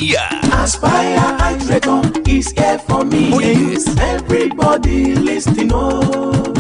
Yeah. Aspire Hydrator is here for me. Oh, yes. Everybody listening, oh.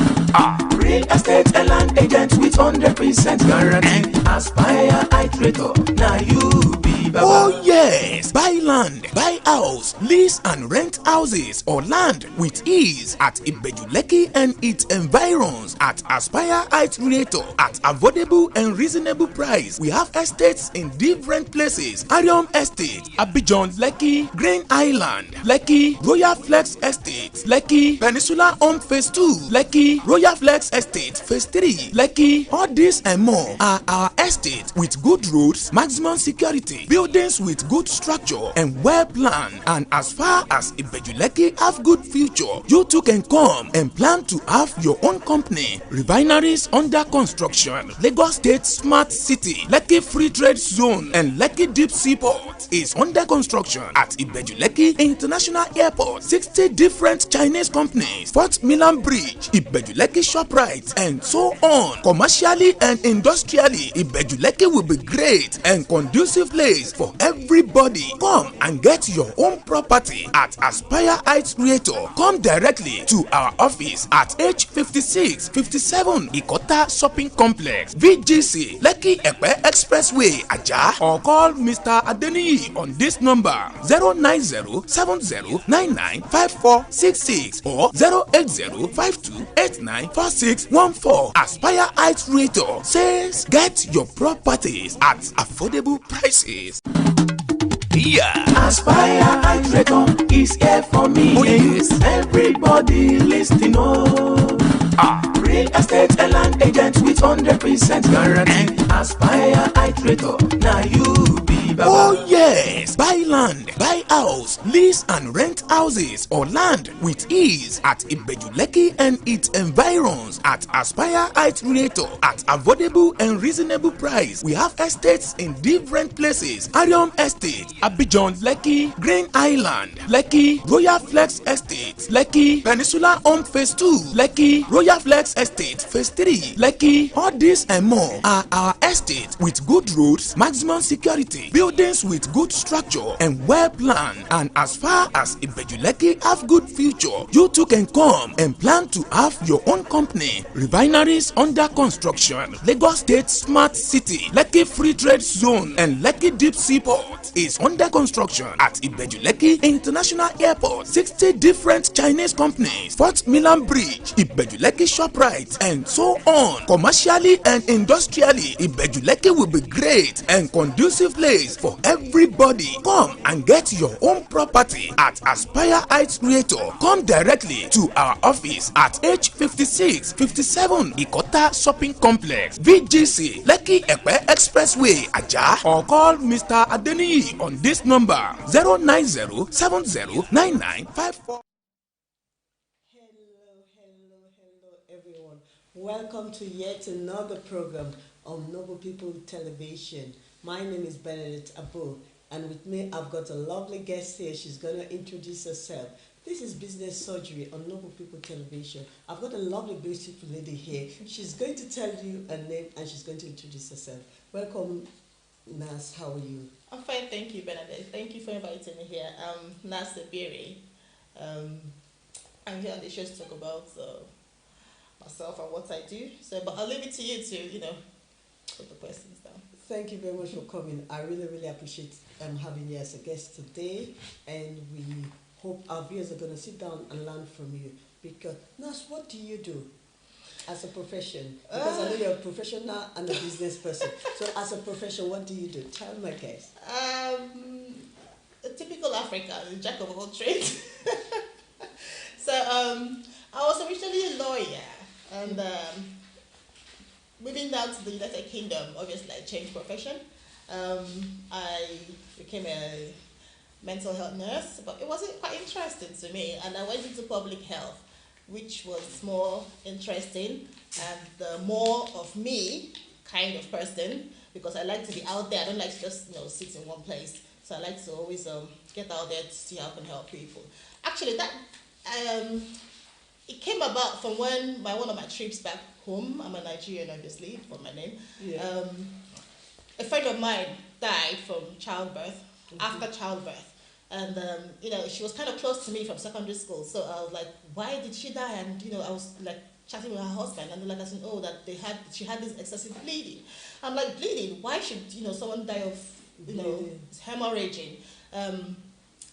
Real estate and land agent with 100% guarantee. Aspire Hydrator, now you be baba. Oh yes! Buy land, buy house, lease and rent houses or land with ease at Ibejuleki and its environs at Aspire Heights Realtor at affordable and reasonable price. We have estates in different places: Arium Estate, Abidjan, Lekki, Green Island, Lekki, Royal Flex Estate, Lekki, Peninsula Home Phase 2, Lekki, Royal Flex Estate Phase 3, Lekki. All these and more are our estates with good roads, maximum security, buildings with good structure and well planned. And as far as Ibejuleki have good future, you too can come and plan to have your own company. Refineries under construction, Lagos State Smart City, Lekki Free Trade Zone and Lekki Deep Seaport is under construction at Ibejuleki International Airport. 60 different Chinese companies, Fort Milan Bridge, Ibejuleki Shoprite and so on. Commercially and industrially, Ibejuleki will be great and conducive place for everybody. Come and get your own property at Aspire Heights Realtor. Come directly to our office at H56 57 Ikota Shopping Complex, VGC, Lekki Epe Expressway, Ajah, or call Mr. Adeniyi on this number 09070995466 or 08052894614. Aspire Heights Realtor says get your properties at affordable prices. Yeah. Aspire Hydrator is here for me. Oh, yes. Everybody listening, oh. Real estate and land agent with 100% guarantee. Aspire Hydrator, now you be baba. Oh yes! Buy land, buy house, lease and rent houses or land with ease at Ibejuleki and its environs at Aspire Heights Realtor at affordable and reasonable price. We have estates in different places: Arium Estate, Abidjan, Lekki, Green Island, Lekki, Royal Flex Estate, Lekki, Peninsula Home Phase 2, Lekki, Royal Flex Estate Phase 3, Lekki. All these and more are our estates with good roads, maximum security, buildings with good structure and well planned. And as far as Ibejuleki have good future, you too can come and plan to have your own company. Refineries under construction, Lagos State Smart City, Lekki Free Trade Zone and Lekki Deep Seaport is under construction at Ibejuleki International Airport. 60 different Chinese companies, Fort Milan Bridge, Ibejuleki Shoprite and so on. Commercially and industrially, Ibejuleki will be great and conducive place for everybody. Come and get your own property at Aspire Heights Realtor. Come directly to our office at H56 57 Ikota Shopping Complex, VGC, Lekki Epe Expressway, Ajah, or call Mr. Adeniyi on this number 090709954. Hello, everyone. Welcome to yet another program on Noble People Television. My name is Benedict Abu, and with me I've got a lovely guest here. She's going to introduce herself. This is Business Surgery on Noble People Television. I've got a lovely, beautiful lady here. She's going to tell you her name and she's going to introduce herself. Welcome, Nas. How are you? I'm fine, thank you, Benedict. Thank you for inviting me here. I'm Nas Debiri. I'm here on the show to talk about myself and what I do. So, but I'll leave it to you to, put the questions down. Thank you very much for coming. I really, really appreciate having you as a guest today, and we hope our viewers are going to sit down and learn from you. Because, Nas, what do you do as a profession? Because I know you're a professional and a business person. So, as a profession, what do you do? Tell my guest. A typical African, jack of all trades. So, I was originally a lawyer, and moving down to the United Kingdom, obviously I changed profession. I became a mental health nurse, but it wasn't quite interesting to me, and I went into public health, which was more interesting and more of me kind of person, because I like to be out there. I don't like to just sit in one place. So I like to always get out there to see how I can help people. Actually, that it came about from when one of my trips back home. I'm a Nigerian, obviously, for my name. Yeah. A friend of mine died from childbirth. after childbirth. And, she was kind of close to me from secondary school. So I was like, why did she die? And, I was like chatting with her husband. And they're like, oh, that she had this excessive bleeding. I'm like, bleeding? Why should, someone die of, hemorrhaging?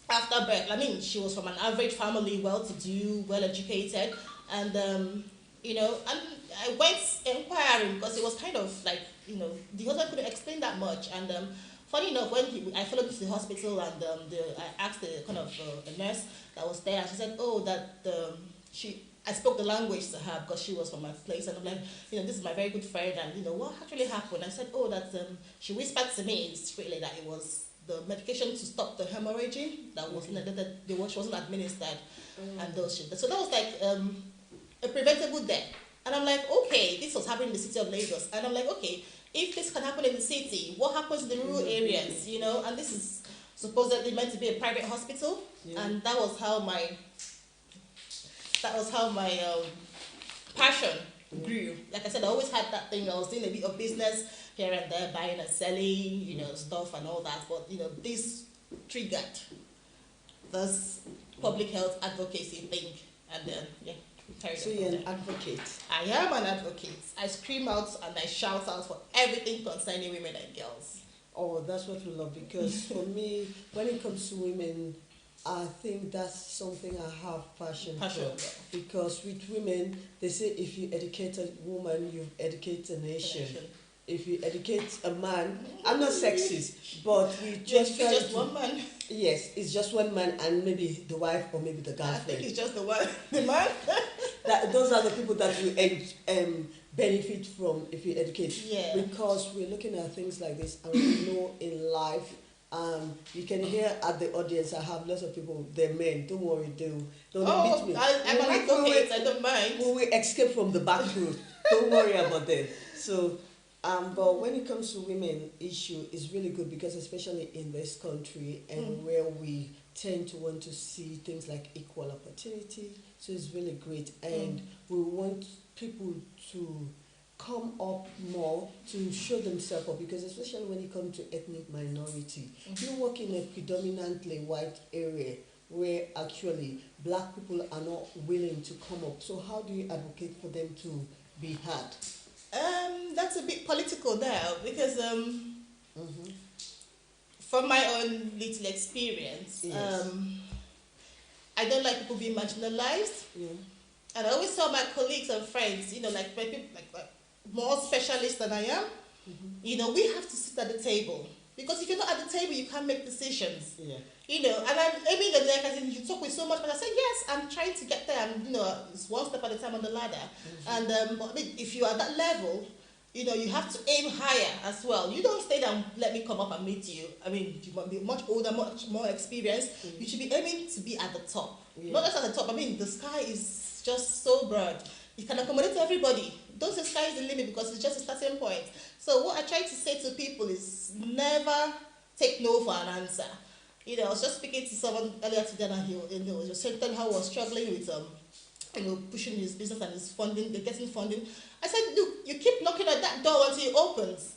After birth. I mean, she was from an average family, well-to-do, well-educated. And, and I went inquiring because it was kind of like, the husband couldn't explain that much. And funny enough, when I followed him to the hospital and I asked the kind of a nurse that was there, and she said, oh, that I spoke the language to her because she was from my place, and I'm like, this is my very good friend, and what actually happened? I said, oh, that she whispered to me secretly that it was the medication to stop the hemorrhaging that wasn't she wasn't administered, and those shit. So that was like a preventable death. And I'm like, okay, this was happening in the city of Lagos, and I'm like, okay, if this can happen in the city, what happens in the rural areas? And this is supposedly meant to be a private hospital, and that was how my passion grew. Like I said, I always had that thing. I was doing a bit of business here and there, buying and selling, stuff and all that. But this triggered this public health advocacy thing, and then So you're an advocate. I am an advocate. I scream out and I shout out for everything concerning women and girls. Oh, that's what we love, because for me, when it comes to women, I think that's something I have passion for. Because with women, they say if you educate a woman, you educate a nation. If you educate a man, I'm not sexist, but we just try just one man. Yes, it's just one man and maybe the wife or maybe the girlfriend. I think it's just the man. Those are the people that we benefit from if you educate. Yeah. Because we're looking at things like this, and we know in life, you can hear at the audience, I have lots of people, they're men, don't worry, don't beat me. I'm an advocate, I don't mind. We will escape from the back road. Don't worry about them. So, but when it comes to women issue, it's really good, because especially in this country and where we tend to want to see things like equal opportunity, so it's really great. And we want people to come up more to show themselves up, because especially when it comes to ethnic minority, you work in a predominantly white area where actually black people are not willing to come up. So how do you advocate for them to be heard? That's a bit political there, because from my own little experience, I don't like people being marginalized. Yeah. And I always tell my colleagues and friends, like people like more specialists than I am, we have to sit at the table. Because if you're not at the table, you can't make decisions. Yeah. And I'm aiming at the neck, you talk with so much, but I said, yes, I'm trying to get there, and, it's one step at a time on the ladder. And, but, if you're at that level, you have to aim higher as well. You don't stay down, let me come up and meet you. I mean, you might be much older, much more experienced. You should be aiming to be at the top. Yeah. Not just at the top. I mean, the sky is just so broad. You can accommodate everybody. Don't say sky is the limit, because it's just a starting point. So what I try to say to people is never take no for an answer. I was just speaking to someone earlier today, and he was just saying how he was struggling with pushing his business and his funding, getting funding. I said, look, you keep knocking at that door until it opens.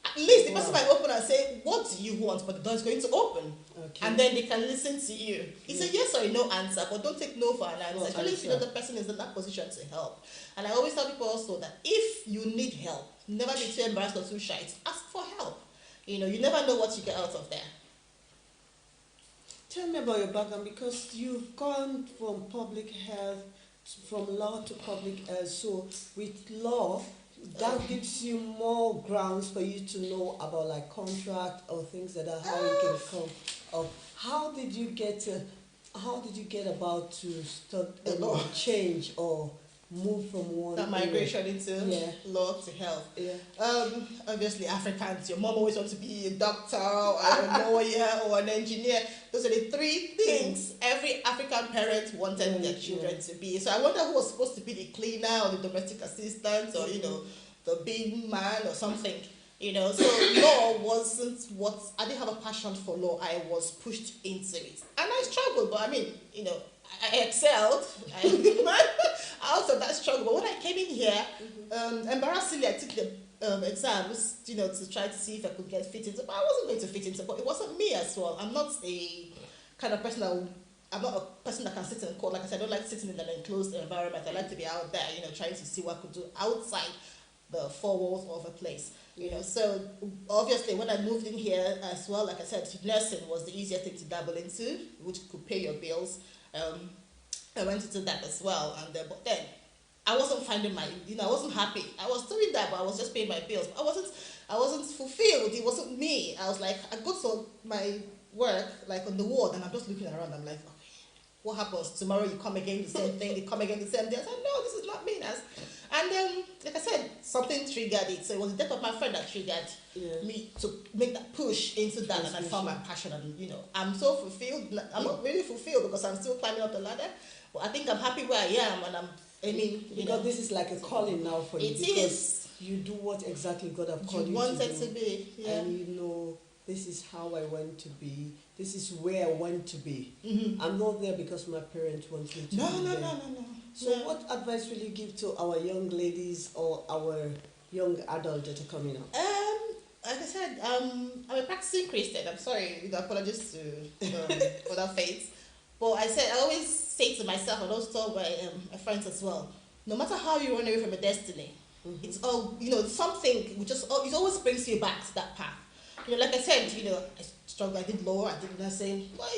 At least the person might open and say, what do you want? But the door is going to open. Okay. And then they can listen to you. It's a yes or a no answer, but don't take no for an answer. Especially if you know the person is in that position to help. And I always tell people also that if you need help, never be too embarrassed or too shy to ask for help. You never know what you get out of there. Tell me about your background, because you've gone from public health, from law to public health. So with law, that gives you more grounds for you to know about like contract or things like that, how you can come up. How did you get about to start change or move from one that migration into law to health? Yeah. Obviously Africans, your mom always wants to be a doctor or a lawyer or an engineer. Those are the three things every African parent wanted their children to be. So I wonder who was supposed to be the cleaner or the domestic assistant or the bin man or something. So law wasn't what I didn't have a passion for law. I was pushed into it, and I struggled. But I mean, I excelled. Out of that struggle. But when I came in here, embarrassingly, I took the exams, to try to see if I could get fit into. But I wasn't going to fit into. But it wasn't me as well. I'm not a kind of person I'm not a person that can sit in court. Like I said, I don't like sitting in an enclosed environment. I like to be out there, trying to see what I could do outside the four walls of a place. So obviously when I moved in here as well, like I said, nursing was the easier thing to dabble into, which could pay your bills. I went into that as well, and but then I wasn't finding I wasn't happy. I was doing that, but I was just paying my bills. I wasn't fulfilled. It wasn't me. I was like, I go to my work like on the ward, and I'm just looking around. I'm like, okay, what happens tomorrow? You come again, the same thing. You come again, the same thing. I said, no, this is not me. And then, like I said, something triggered it. So it was the death of my friend that triggered me to make that push into that, and I found my passion. And I'm so fulfilled. I'm not really fulfilled because I'm still climbing up the ladder, but I think I'm happy where I am, and because this is like a calling now for you. It is. You do what exactly God have called you wanted to be, and this is how I want to be. This is where I want to be. Mm-hmm. I'm not there because my parents want me to be there. No. So what advice will you give to our young ladies or our young adults that are coming up? Like I said, I'm a practicing Christian. I'm sorry, apologies to other faiths. But I always say to myself, and also tell my friends as well, no matter how you run away from a destiny, it's all, something it always brings you back to that path. Like I said, I struggled, I did law, I did nursing. Well,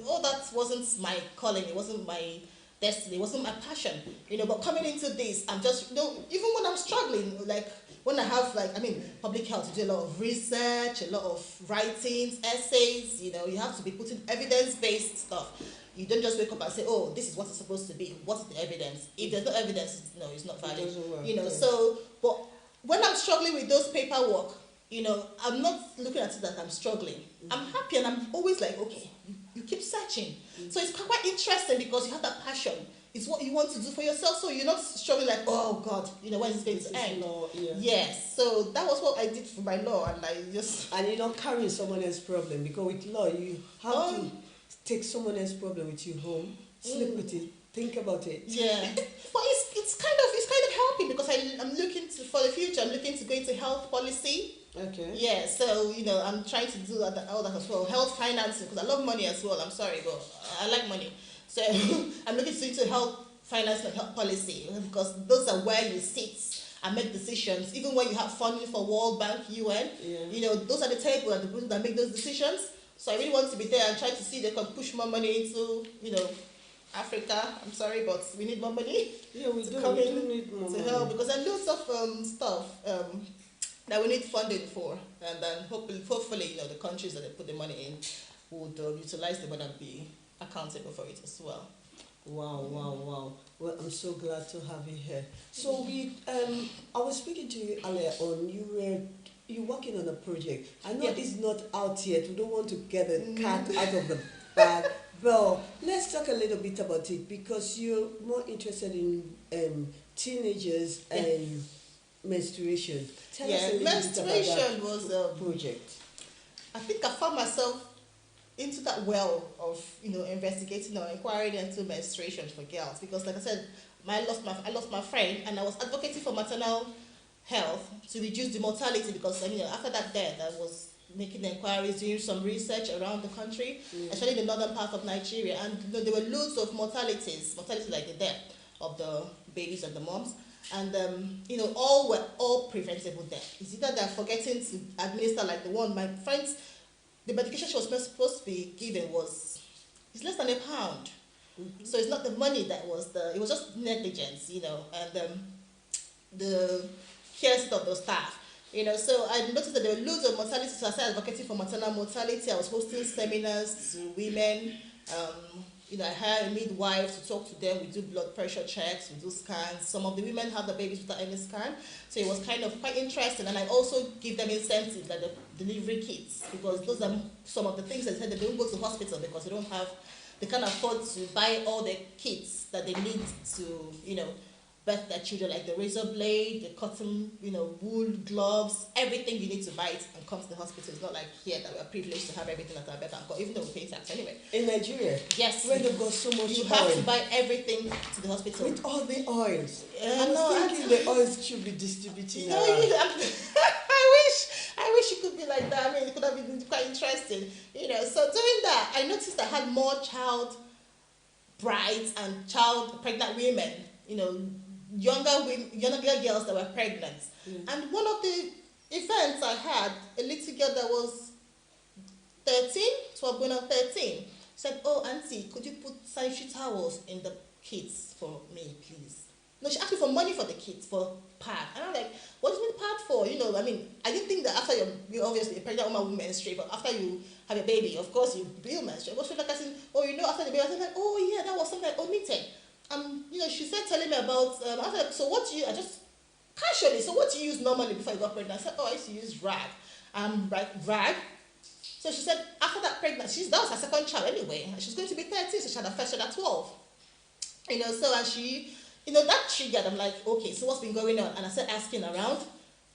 all that wasn't my calling, it wasn't my destiny, it wasn't my passion. But coming into this, I'm just, even when I'm struggling, like when I have public health, you do a lot of research, a lot of writings, essays, you have to be putting evidence-based stuff. You don't just wake up and say, oh, this is what it's supposed to be. What's the evidence? If there's no evidence, it's not valid. It doesn't work, So, but when I'm struggling with those paperwork, I'm not looking at it that I'm struggling. I'm happy, and I'm always like, okay, you keep searching. So it's quite interesting because you have that passion. It's what you want to do for yourself, so you're not struggling like, oh God, when is it going to end? Law, Yes, so that was what I did for my law, and I just... And you're not carrying someone else's problem, because with law, you have to take someone else's problem with you home, sleep with it, think about it. Yeah, but it's kind of helping because I'm looking for the future. I'm looking to go into health policy. Okay. Yeah, so I'm trying to do all that as well. Health financing, because I love money as well. I'm sorry, but I like money. So I'm looking into health finance and health policy, because those are where you sit and make decisions. Even when you have funding for World Bank, UN, those are the table and the people that make those decisions. So I really want to be there and try to see if they can push more money into, Africa. I'm sorry, but we need more money. Yeah, we do need more money. Help, because there are lots of stuff that we need funding for, and then hopefully, the countries that they put the money in would utilize the money and be accountable for it as well. Wow. Well, I'm so glad to have you here. So I was speaking to you earlier on. You're working on a project. I know it's not out yet. We don't want to get the cat out of the bag. Well, let's talk a little bit about it, because you're more interested in teenagers and menstruation. Tell us a little menstruation bit about was a project. I think I found myself into that well of investigating or inquiring into menstruation for girls, because like I said, I lost my friend, and I was advocating for maternal health to reduce the mortality, because after that death I was making inquiries, doing some research around the country, especially in the northern part of Nigeria, and there were loads of mortality like the death of the babies and the moms, and all preventable death. It's either they're forgetting to administer, like the one my friends, the medication she was supposed to be given it's less than £1. So it's not the money that was it was just negligence, and the cares of the staff. So I noticed that there were loads of mortality, so I started advocating for maternal mortality. I was hosting seminars to women. I hired a midwife to talk to them. We do blood pressure checks, we do scans. Some of the women have the babies without any scan, so it was kind of quite interesting. And I also give them incentives, like the delivery kits, because those are some of the things that said they don't go to hospital because they can't afford to buy all the kits that they need to, birth their children, like the razor blade, the cotton, wool gloves, everything you need to buy it and come to the hospital. It's not like here that we're privileged to have everything at our beck and call, even though we pay tax anyway. In Nigeria? Yes. When they've got so much you oil. have to buy everything to the hospital. With all the oils. No, thinking the oils should be distributing around. I wish it could be like that. I mean, it could have been quite interesting. So doing that, I noticed I had more child brides and pregnant women, younger girls that were pregnant. And one of the events I had, a little girl that was 13, 12 going on 13, said, "Oh, auntie, could you put sanitary towels in the kits for me, please?" No, she asked me for money for the kids, for pad. And I'm like, what do you need pad for? I didn't think that after you're obviously a pregnant woman will menstruate, but after you have a baby, of course, you will menstruate. But she was like, after the baby, I was like, oh yeah, that was something I omitted. She started telling me about, I was like, so what do you, I just, casually, so what do you use normally before you got pregnant? I said, I used to use rag. Rag. So she said, after that pregnancy, that was her second child anyway. She was going to be 13, so she had her first child at 12. And she, that triggered. I'm like, okay, so what's been going on? And I started asking around.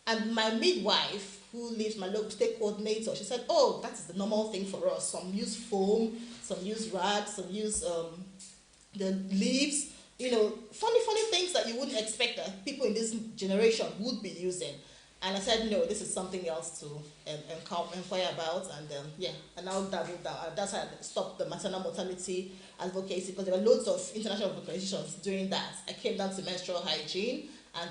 And my midwife, who lives, my local state coordinator, she said, oh, that's the normal thing for us. Some use foam, some use rags, some use the leaves. Funny things that you wouldn't expect that people in this generation would be using. And I said, no, this is something else to inquire about. And now that's how I stopped the maternal mortality advocacy, because there were loads of international organizations doing that. I came down to menstrual hygiene, and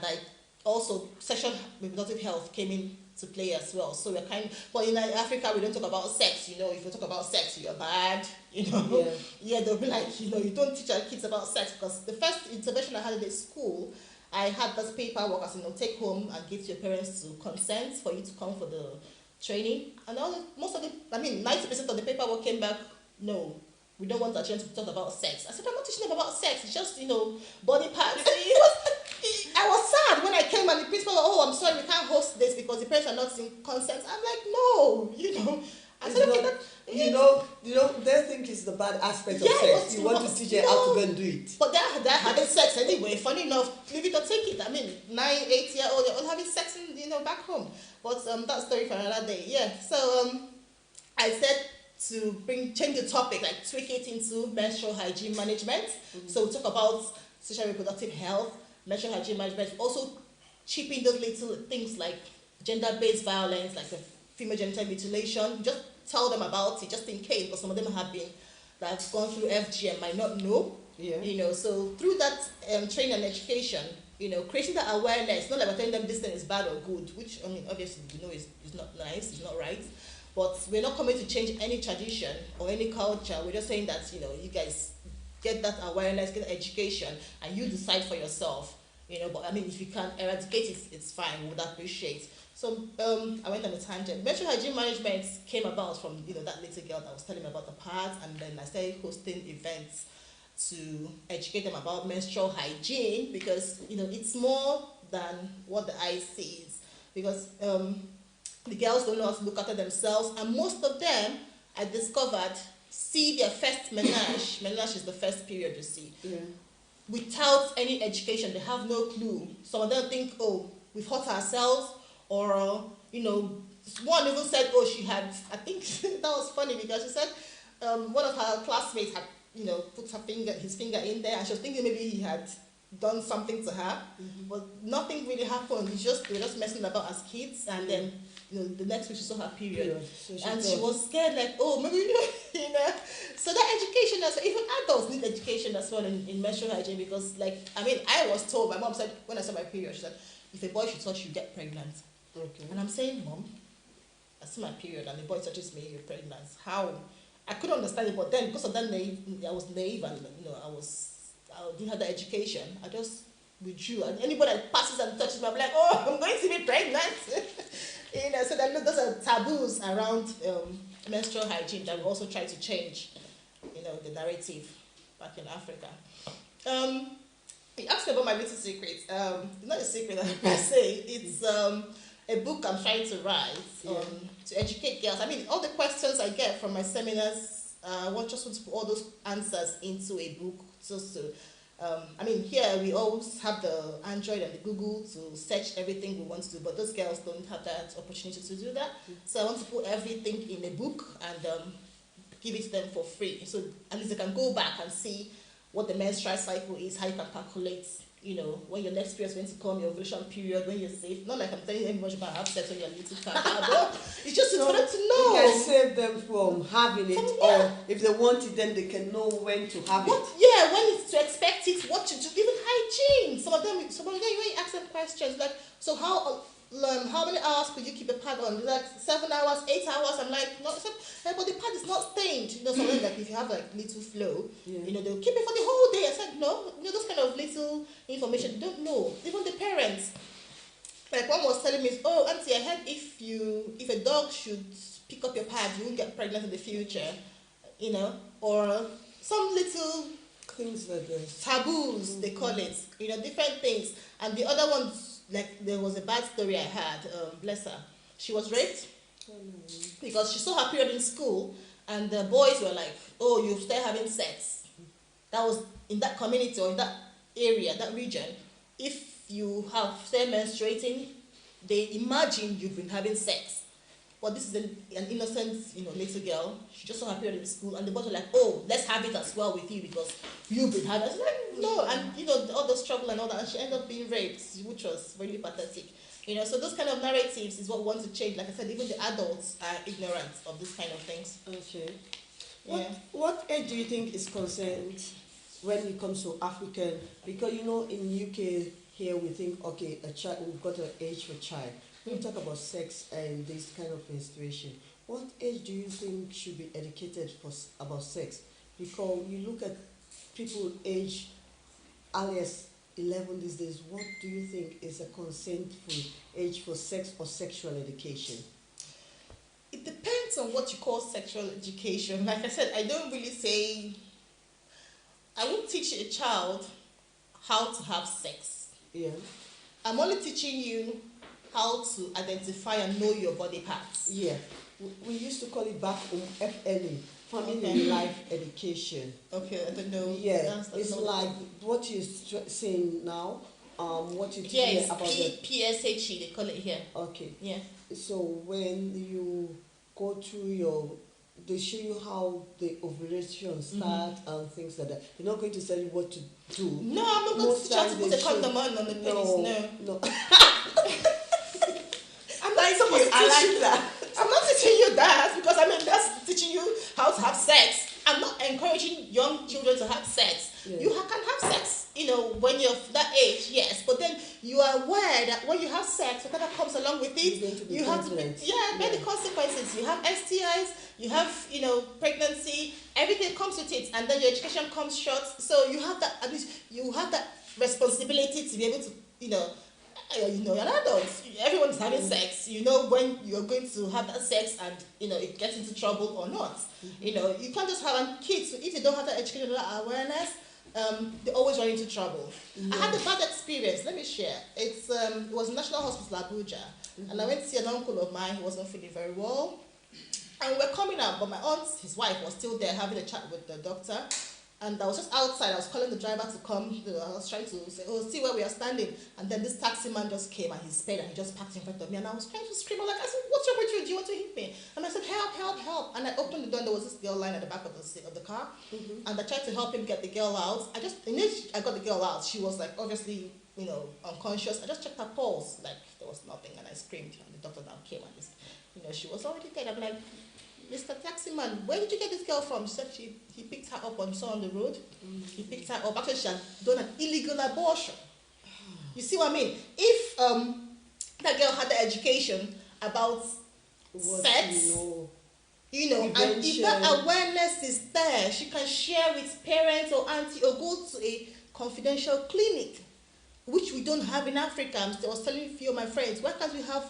also sexual reproductive health came into play as well. So but in Africa, we don't talk about sex. If you talk about sex, you're bad. Yeah, they'll be like, you don't teach our kids about sex, because the first intervention I had in the school, I had this paperwork as take home and give to your parents to consent for you to come for the training. And 90% of the paperwork came back, no, we don't want our children to talk about sex. I said, I'm not teaching them about sex, it's just, body parts. I was sad when I came and the principal, I'm sorry, we can't host this because the parents are not in consent. I'm like, no, I said, okay, they think it's the bad aspect of sex. You want to teach them how to go and do it. But they're having sex anyway. Funny enough, leave it or take it. 9-8-year-old, they're all having sex back home. But that story for another day. Yeah. So I said to change the topic, like tweak it into menstrual hygiene management. So we talk about sexual reproductive health, menstrual hygiene management, also chipping those little things like gender-based violence, like the female genital mutilation. Just tell them about it, just in case, because some of them have gone through FGM, might not know. Yeah. So through that training and education, creating that awareness, not like we're telling them this thing is bad or good, which obviously is not nice, it's not right. But we're not coming to change any tradition or any culture. We're just saying that you guys get that awareness, get education, and you decide for yourself. But if you can eradicate it, it's fine. We would appreciate. So I went on a tangent. Menstrual hygiene management came about from that little girl that was telling me about the pads, and then I started hosting events to educate them about menstrual hygiene, because it's more than what the eye sees. Because the girls don't know how to look after themselves, and most of them, I discovered, see their first menage. Menage is the first period you see. Yeah. Without any education, they have no clue. Some of them think, we've hurt ourselves. Or, one even said, she had, I think that was funny, because she said one of her classmates had, put his finger in there, and she was thinking maybe he had done something to her, but nothing really happened. They were just messing about as kids, and then, the next week she saw her period. So she was scared, like, maybe, So that education, as well, even adults need education as well in menstrual hygiene, because, I was told, my mom said, when I saw my period, she said, if a boy should touch you, get pregnant. Okay. And I'm saying, Mom, I see my period and the boy touches me, you're pregnant. How? I couldn't understand it, but then because of that I was naive, and I didn't have the education. I just withdrew. And anybody that passes and touches me, I'm like, I'm going to be pregnant. So those are taboos around menstrual hygiene that we also try to change, the narrative back in Africa. You asked me about my little secret. It's not a secret per se. It's a book I'm trying to write to educate girls. All the questions I get from my seminars, I want to put all those answers into a book, just to I mean, here we always have the Android and the Google to search everything we want to do, but those girls don't have that opportunity to do that. So I want to put everything in a book and give it to them for free. So at least they can go back and see what the menstrual cycle is, how you can calculate, when your next period is going to come, your ovulation period, when you're safe. Not like I'm telling them much about have sex when you're little but it's just for them to know. You can save them from having it, or if they want it, then they can know when to have it. Yeah, when it's to expect it, what to do, even hygiene. Some of them, when you ask them questions like, so how many hours could you keep a pad on? Like 7 hours, 8 hours? I'm like, no, but the pad is not stained. Some of them, like if you have like little flow, they'll keep it for the whole day. I said, no, those kind of little information, they don't know. Even the parents. Like one was telling me, oh, auntie, I heard if a dog should pick up your pad, you won't get pregnant in the future, or some little things like this. Taboos, they call it, different things. And the other ones, like there was a bad story I had, bless her. She was raped because she saw her period in school, and the boys were like, oh, you start having sex. That was in that community or in that area, that region. If you have start menstruating, they imagine you've been having sex. But this is an innocent, little girl. She just saw her period in school, and the boys were like, "Oh, let's have it as well with you because you've been having." I was like, "No," and all the struggle and all that, and she ended up being raped, which was really pathetic. So those kind of narratives is what we want to change. Like I said, even the adults are ignorant of this kind of things. Okay. Yeah. What age do you think is concerned when it comes to African? Because in UK here we think, okay, a child, we've got an age for child. When we talk about sex and this kind of menstruation, what age do you think should be educated about sex? Because you look at people age earliest 11 these days, what do you think is a consentful age for sex or sexual education? It depends on what you call sexual education. Like I said, I don't really say, I won't teach a child how to have sex. Yeah. I'm only teaching you how to identify and know your body parts. Yeah. We used to call it back home FLE, Family Life Education. Okay, I don't know. Yeah, it's like what you're saying now, what you're teaching about the PSHE, they call it here. Okay. Yeah. So when you go through they show you how the ovulation starts and things like that. They're not going to tell you what to do. No, I'm not going to teach you to put a condom on the penis. No. I'm not teaching you that because that's teaching you how to have sex. I'm not encouraging young children to have sex. Yeah. You can have sex, when you're that age, yes. But then you are aware that when you have sex, whatever comes along with it, you have to bear the consequences. You have STIs, you have, pregnancy, everything comes with it, and then your education comes short. So you have that, at least you have that responsibility to be able to, you're an adult. Everyone's having sex. When you're going to have that sex and it gets into trouble or not. You can't just have kids. If you don't have that education or awareness, they always run into trouble. I had a bad experience. Let me share. It was National Hospital Abuja, and I went to see an uncle of mine who wasn't feeling very well. And we're coming out, but my aunt, his wife, was still there having a chat with the doctor. And I was just outside. I was calling the driver to come. I was trying to say, "Oh, see where we are standing." And then this taxi man just came and he sped and he just parked in front of me. And I was trying to scream. I said, "What's wrong with you? Do you want to hit me?" And I said, "Help, help, help!" And I opened the door. And there was this girl lying at the back of the car. And I tried to help him get the girl out. I got the girl out. She was like obviously unconscious. I just checked her pulse. Like there was nothing, and I screamed. And the doctor now came and she was already dead. I'm like, "Mr. Taximan, where did you get this girl from?" She said he picked her up on the road. He picked her up. Actually, she had done an illegal abortion. You see what I mean? If that girl had the education about sex, and if that awareness is there, she can share with parents or auntie or go to a confidential clinic, which we don't have in Africa. I was telling a few of my friends, why can't we have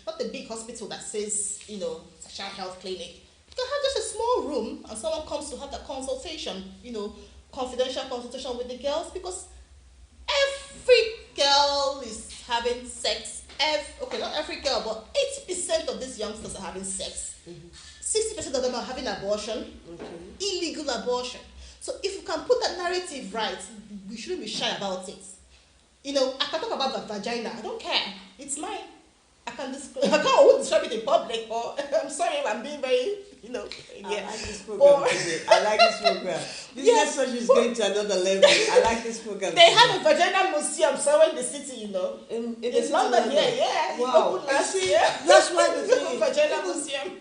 not a big hospital that says, sexual health clinic? You can have just a small room and someone comes to have that consultation, confidential consultation with the girls, because every girl is having sex. Not every girl, but 80% of these youngsters are having sex. 60% of them are having abortion, illegal abortion. So if you can put that narrative right, we shouldn't be shy about it. You know, I can talk about the vagina. I don't care. It's mine. I can't describe it in public, or I'm sorry if I'm being very, you know, I like this program today. I like this program. This message is going to another level. I like this program. They have a vagina museum somewhere in the city, you know. In the It's city London, London. yeah. Wow. Opened last See, year. that's why the thing is, Vagina even- museum.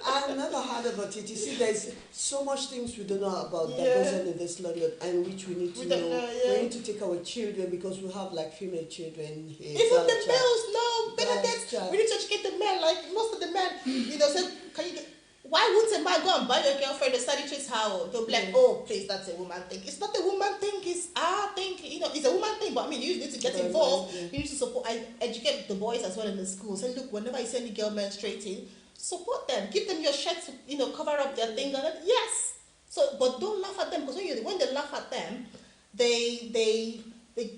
I've never heard about it. You see, there's so much things we don't know about that Yeah. goes on in this London, and which we need to We don't know. know, yeah. We need to take our children because we have like female children here. Even girl the child. males, no, Girl Benedict. child. We need to educate the men. Like most of the men, you know, say, can you get? Why wouldn't a man go and buy your girlfriend a sanitary towel? They'll be like, oh, please, that's a woman thing. It's not a woman thing. It's our thing. You know, it's a woman thing. But I mean, you need to get Right, involved. yeah. You need to support. I educate the boys as well in the school. Say, look, whenever you see any girl menstruating, support them. Give them your shirt to, you know, cover up their thing. And then, yes. So, but don't laugh at them, because when they laugh at them, they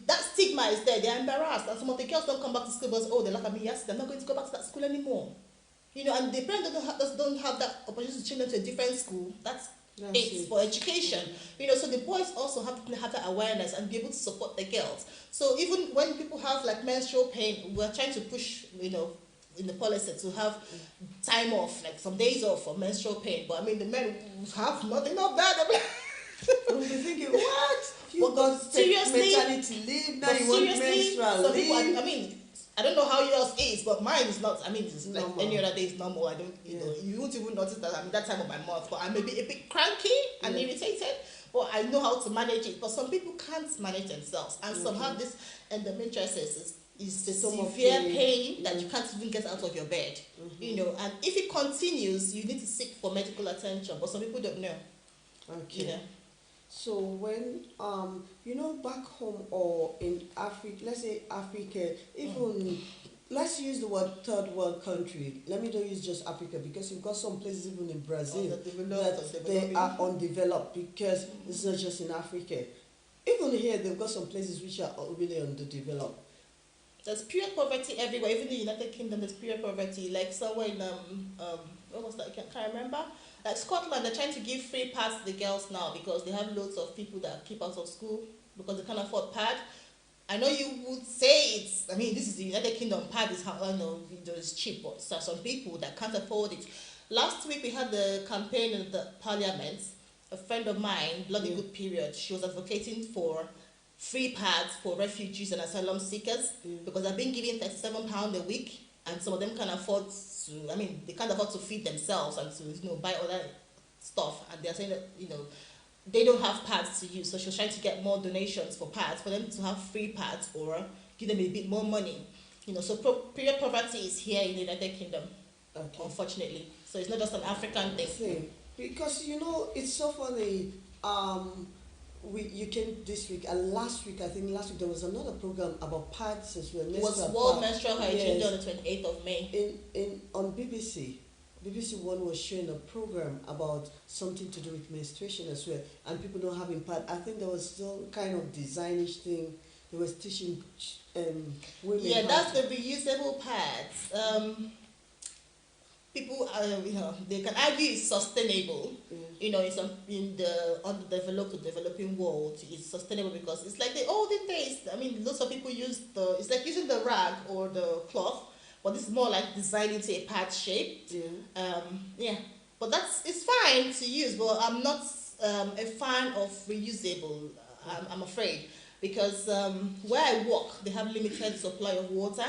that stigma is there. They're embarrassed, and some of the girls don't come back to school because, oh, they laugh at me. Yes, they're not going to go back to that school anymore. You know, and the parents don't have that opportunity to change them to a different school. That's it for education. You know, so the boys also have that awareness and be able to support the girls. So even when people have like menstrual pain, we're trying to push, you know, in the policy to have time off, like some days off for menstrual pain. But I mean, the men have nothing of that. We'll be thinking, what? You But got seriously, maternity leave, now but you want seriously, menstrual some people, leave. I mean, I don't know how yours is, but mine is not. I mean, it's like Normal. any other day is normal. I don't, you know, you won't even notice that I'm that time of my month. But I may be a bit cranky and irritated, but I know how to manage it. But some people can't manage themselves, and some have this endometriosis. Is a Stomach severe pain. pain that you can't even get out of your bed. You know, and if it continues, you need to seek for medical attention. But some people don't know. Okay. You know. So when you know, back home or in Africa, let's say Africa, even let's use the word third world country. Let me don't use just Africa, because you've got some places even in Brazil that they are undeveloped, because it's not just in Africa. Even here, they've got some places which are really underdeveloped. There's pure poverty everywhere. Even in the United Kingdom, there's pure poverty. Like somewhere in what was that? I can't remember. Like Scotland, they're trying to give free pads to the girls now because they have loads of people that keep out of school because they can't afford pad. I know you would say it's. I mean, this is the United Kingdom. Pad is how it's cheap, but there are some people that can't afford it. Last week we had the campaign in the Parliament. A friend of mine, Bloody Good Period, she was advocating for free pads for refugees and asylum seekers because they've been given £37 a week, and some of them can afford to. I mean, they can't afford to feed themselves and to buy other stuff, and they're saying that they don't have pads to use. So she was trying to get more donations for pads for them to have free pads or give them a bit more money. So period poverty is here in the United Kingdom, unfortunately. So it's not just an African thing. Because it's so funny. You came this week, and last week there was another program about pads as well. It was World Menstrual Hygiene Day on the 28th of May. On BBC. BBC One was showing a program about something to do with menstruation as well, and people not having pad. I think there was some kind of designish thing. They was teaching women. Yeah, that's the reusable pads. People, they can argue it's sustainable. In the underdeveloped to developing world, it's sustainable because it's like the olden days. I mean, lots of people use it's like using the rag or the cloth, but this is more like designed into a pad shape. But it's fine to use, but I'm not a fan of reusable. I'm afraid because where I work, they have limited supply of water,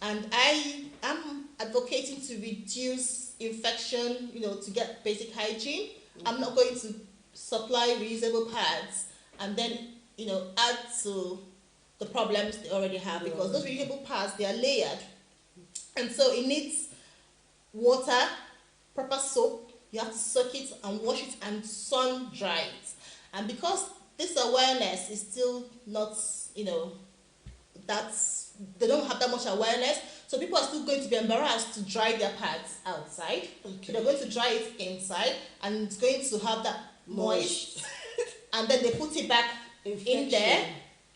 and I am advocating to reduce infection. To get basic hygiene. I'm not going to supply reusable pads and then add to the problems they already have, because those reusable pads, they are layered, and so it needs water, proper soap. You have to soak it and wash it and sun dry it. And because this awareness is still not, they don't have that much awareness, so people are still going to be embarrassed to dry their pads outside. They're going to dry it inside, and it's going to have that moist, and then they put it back in there,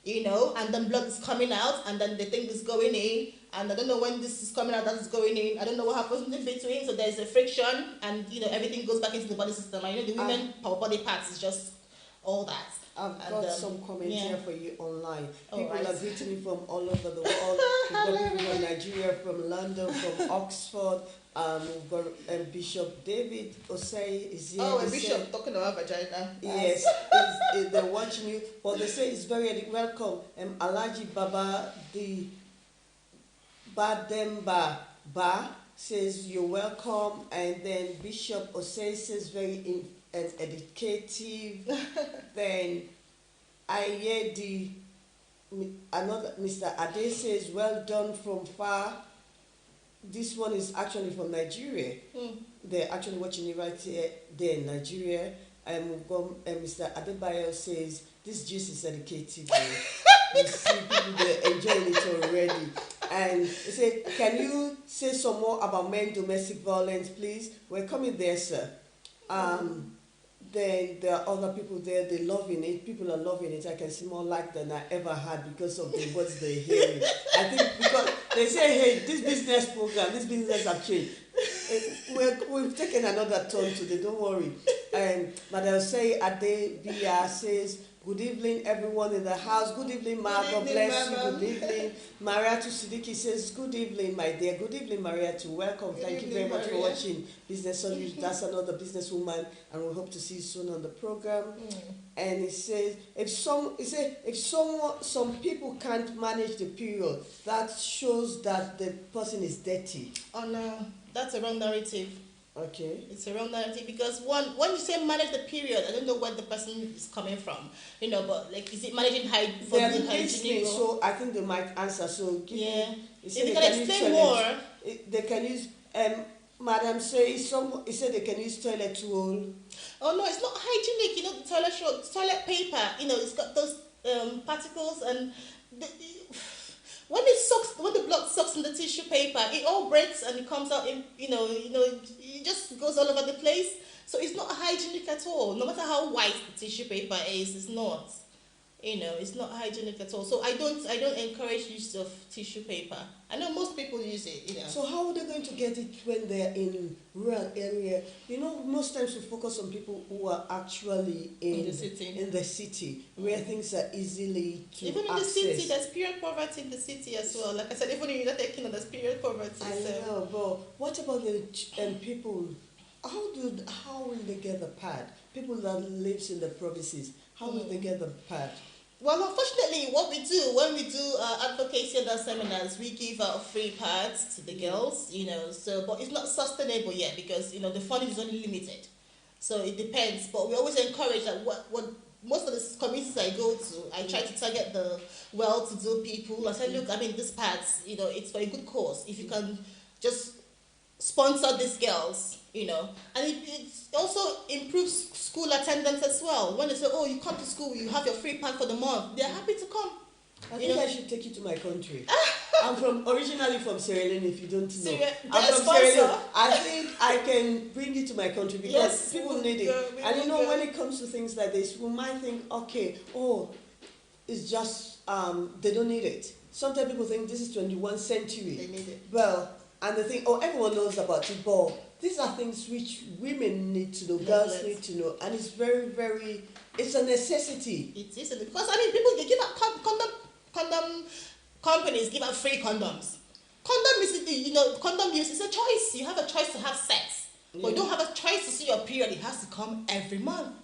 and then blood is coming out, and then they think it's going in, and I don't know when this is coming out, that is going in. I don't know what happens in between, so there's a friction, and everything goes back into the body system. The women power body parts is just all that. I've And, got some comments yeah. here for you online. Oh, People right. are greeting me from all over the world. We've got people from Nigeria, from London, from Oxford. We've got Bishop David Osei is here. Oh, He a bishop said- talking about vagina. Yes, they're watching you. But they say it's very welcome. Alaji Baba the Bademba Ba says you're welcome, and then Bishop Osei says very educative. Then Ayedi, another Mr. Ade says well done from far. This one is actually from Nigeria. They're actually watching it right here there in Nigeria. We've got Mr. Adebayo says this juice is educative. You see people they're enjoying it already. And they say, can you say some more about men domestic violence, please? We're coming there, sir. Then there are other people there, they're loving it. People are loving it. I can see more like than I ever had because of the words they're hearing. I think because they say, hey, this business program, this business have changed. We've taken another turn today, don't worry. And Madam Say Ade Bia says, good evening, everyone in the house. Good evening, Ma. God bless you. Good evening. Mariatu Siddiqui says, good evening, my dear. Good evening, Mariatu. Welcome. Thank you very much for watching Business on You. That's another businesswoman, and we hope to see you soon on the program. And it says, some people can't manage the period, that shows that the person is dirty. Oh no, that's a wrong narrative. Okay. It's a wrong narrative because when you say manage the period, I don't know where the person is coming from, but like, is it managing for They're the listening, hygienic? so I think they might answer. So give me. If you can explain more. They can use. Madam say he said they can use toilet roll. Oh no, it's not hygienic. The toilet paper. It's got those particles and. When the blood sucks in the tissue paper, it all breaks and it comes out in, it just goes all over the place. So it's not hygienic at all. No matter how white the tissue paper is, it's not. It's not hygienic at all. So I don't encourage use of tissue paper. I know most people use it. So how are they going to get it when they're in rural area? Most times we focus on people who are actually in the city where things are easily to even in access. the city, there's period poverty in the city as well. Like I said, even in the United Kingdom, there's period poverty. I know, but what about the people? How will they get the pad? People that lives in the provinces, how will they get the pad? Well, unfortunately, what we do when we do advocacy and our seminars, we give out free pads to the girls, but it's not sustainable yet because, the funding is only limited. So it depends, but we always encourage that what most of the communities I go to, I try to target the well-to-do people. I say, look, this pads, it's for a good cause. If you can just sponsor these girls, and it also improves school attendance as well. When they say, oh, you come to school, you have your free pad for the month, they're happy to come. I think I should take you to my country. I'm originally from Sierra Leone, if you don't know. I'm from sponsor. Sierra Leone. I think I can bring you to my country because people need it. And when it comes to things like this, we might think, okay, it's just, they don't need it. Sometimes people think this is 21st century. They need it. Well, and they think, everyone knows about it, but these are things which women need to know, girls need to know, and it's very, very, it's a necessity. It is, because people, they give out condom companies give out free condoms. Condom is, condom use is a choice. You have a choice to have sex, but you don't have a choice to see your period. It has to come every month.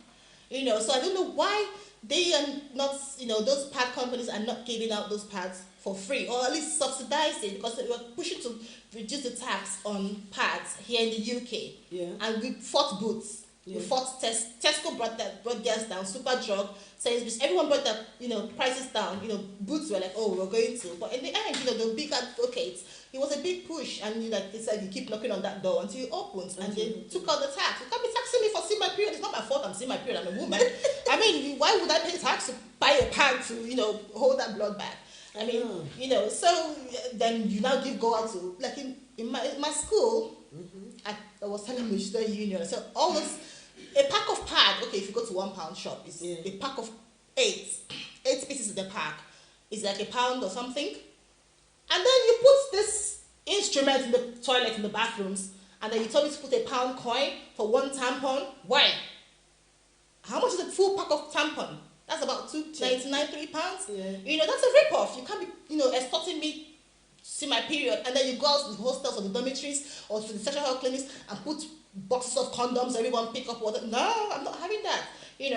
So I don't know why they are not, those pad companies are not giving out those pads for free, or at least subsidize it, because they were pushing to reduce the tax on pads here in the UK. Yeah. And we fought Boots. Yeah. We fought Tesco brought theirs down, Superdrug, Sainsbury's, everyone brought their prices down. Boots were like, oh, we're going to. But in the end, the big advocates, it was a big push, and they said you keep knocking on that door until it opens, and they took out the tax. You can't be taxing me for seeing my period. It's not my fault I'm seeing my period. I'm a woman. Why would I pay tax to buy a pad to hold that blood back? So then you now go out to, like in my school, I was telling the student union, so all this, a pack of pad, okay, if you go to £1 shop, it's a pack of eight pieces in the pack, is like £1 or something, and then you put this instrument in the toilet, in the bathrooms, and then you told me to put a £1 coin for one tampon. Why? How much is a full pack of tampon? That's about £2.99, £3. Yeah. You know, that's a rip-off. You can't be, extorting me to see my period, and then you go out to the hostels or the dormitories or to the sexual health clinics and put boxes of condoms, everyone pick up water. No, I'm not having that.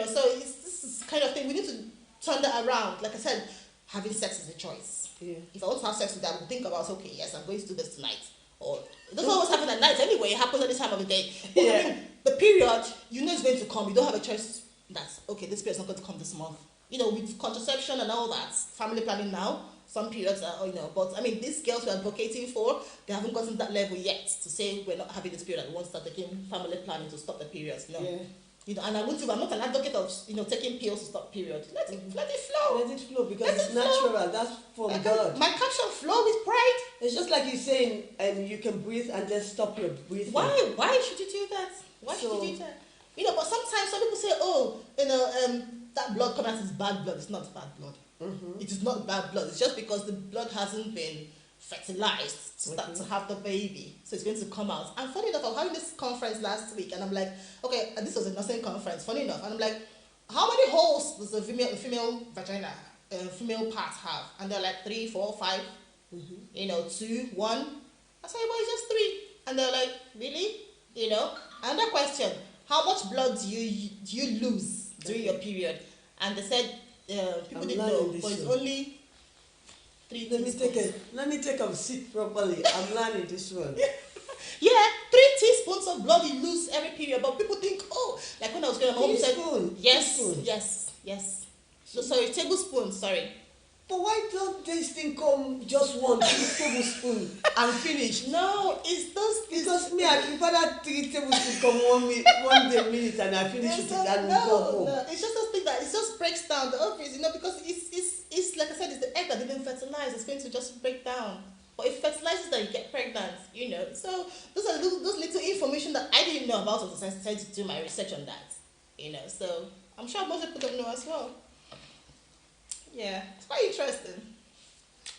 So this is kind of thing. We need to turn that around. Like I said, having sex is a choice. Yeah. If I want to have sex with that, I will think about, okay, yes, I'm going to do this tonight. Or it doesn't always happen at night anyway. It happens any time of the day. But Yeah. I mean, the period, it's going to come. You don't have a choice. That's okay. This period's not going to come this month. With contraception and all that, family planning now. Some periods are, but I mean, these girls we're advocating for, they haven't gotten that level yet to say we're not having this period. We won't start taking family planning to stop the periods. No. Yeah. And I'm not an advocate of taking pills to stop period. Let it flow. Let it flow because Let it's it flow. natural. That's from God. My caption flow with pride. It's just like you're saying, you can breathe and then stop your breathing. Why should you do that? Why should you do that? But sometimes some people say, that blood coming out is bad blood. It's not bad blood. Mm-hmm. It is not bad blood. It's just because the blood hasn't been fertilized to start to have the baby. So it's going to come out. And funny enough, I was having this conference last week, and I'm like, okay, and this was a nursing conference, funny enough, and I'm like, how many holes does the female vagina, female part have? And they're like 3, 4, 5, 2, 1. I said, well, it's just 3. And they're like, really? Another question, how much blood do you lose during your period? And they said, people didn't know, but it's only 3 teaspoons. Let me take a seat properly. I'm learning this one. Yeah, 3 teaspoons of blood you lose every period. But people think, like when I was going, my mom said, Teaspoon. yes. So sorry, tablespoon, sorry. But why don't this thing come just one tablespoon and finish? No, it's those. Because I prefer that 3 tablespoons come 1 minute and I finish it and go home. No, it's just those things that it just breaks down the ovaries, because it's like I said, it's the egg that didn't fertilize. It's going to just break down. But if it fertilizes, then you get pregnant. So those are those little information that I didn't know about. So I decided to do my research on that. So I'm sure most people don't know as well. Yeah, it's quite interesting.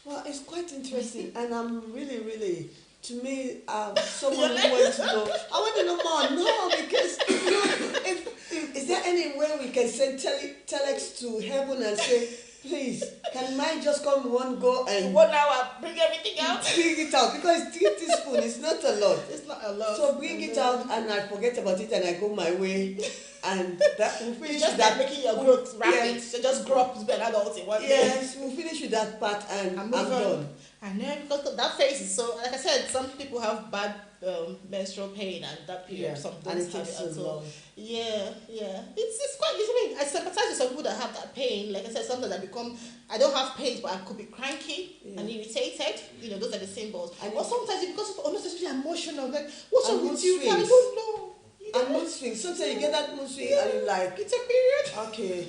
Well, it's quite interesting, and I'm really, really, to me, someone who wants to know. I want to know more. No, because if is there any way we can send telex to heaven and say, please, can mine just come one go and 1 hour, bring everything out? Bring it out, because 3 teaspoons is not a lot. It's not a lot. So bring it out and I forget about it and I go my way. And that we'll finish just that. Making your growth rapid. Yes. So just grow up to be an adult in 1 day. Yes, we'll finish with that part and I'm done. I know, because that phase is so, like I said, some people have bad menstrual pain and that period, some don't and it have takes it at so all. long. Yeah. It's quite, I sympathize with some people that have that pain. Like I said, sometimes I don't have pain, but I could be cranky and irritated. Those are the symbols. Or sometimes it's because of unnecessarily emotional, like, what's wrong with you? I don't know. And mood swings. Sometimes you get that mood swing and you're like, it's a period. Okay.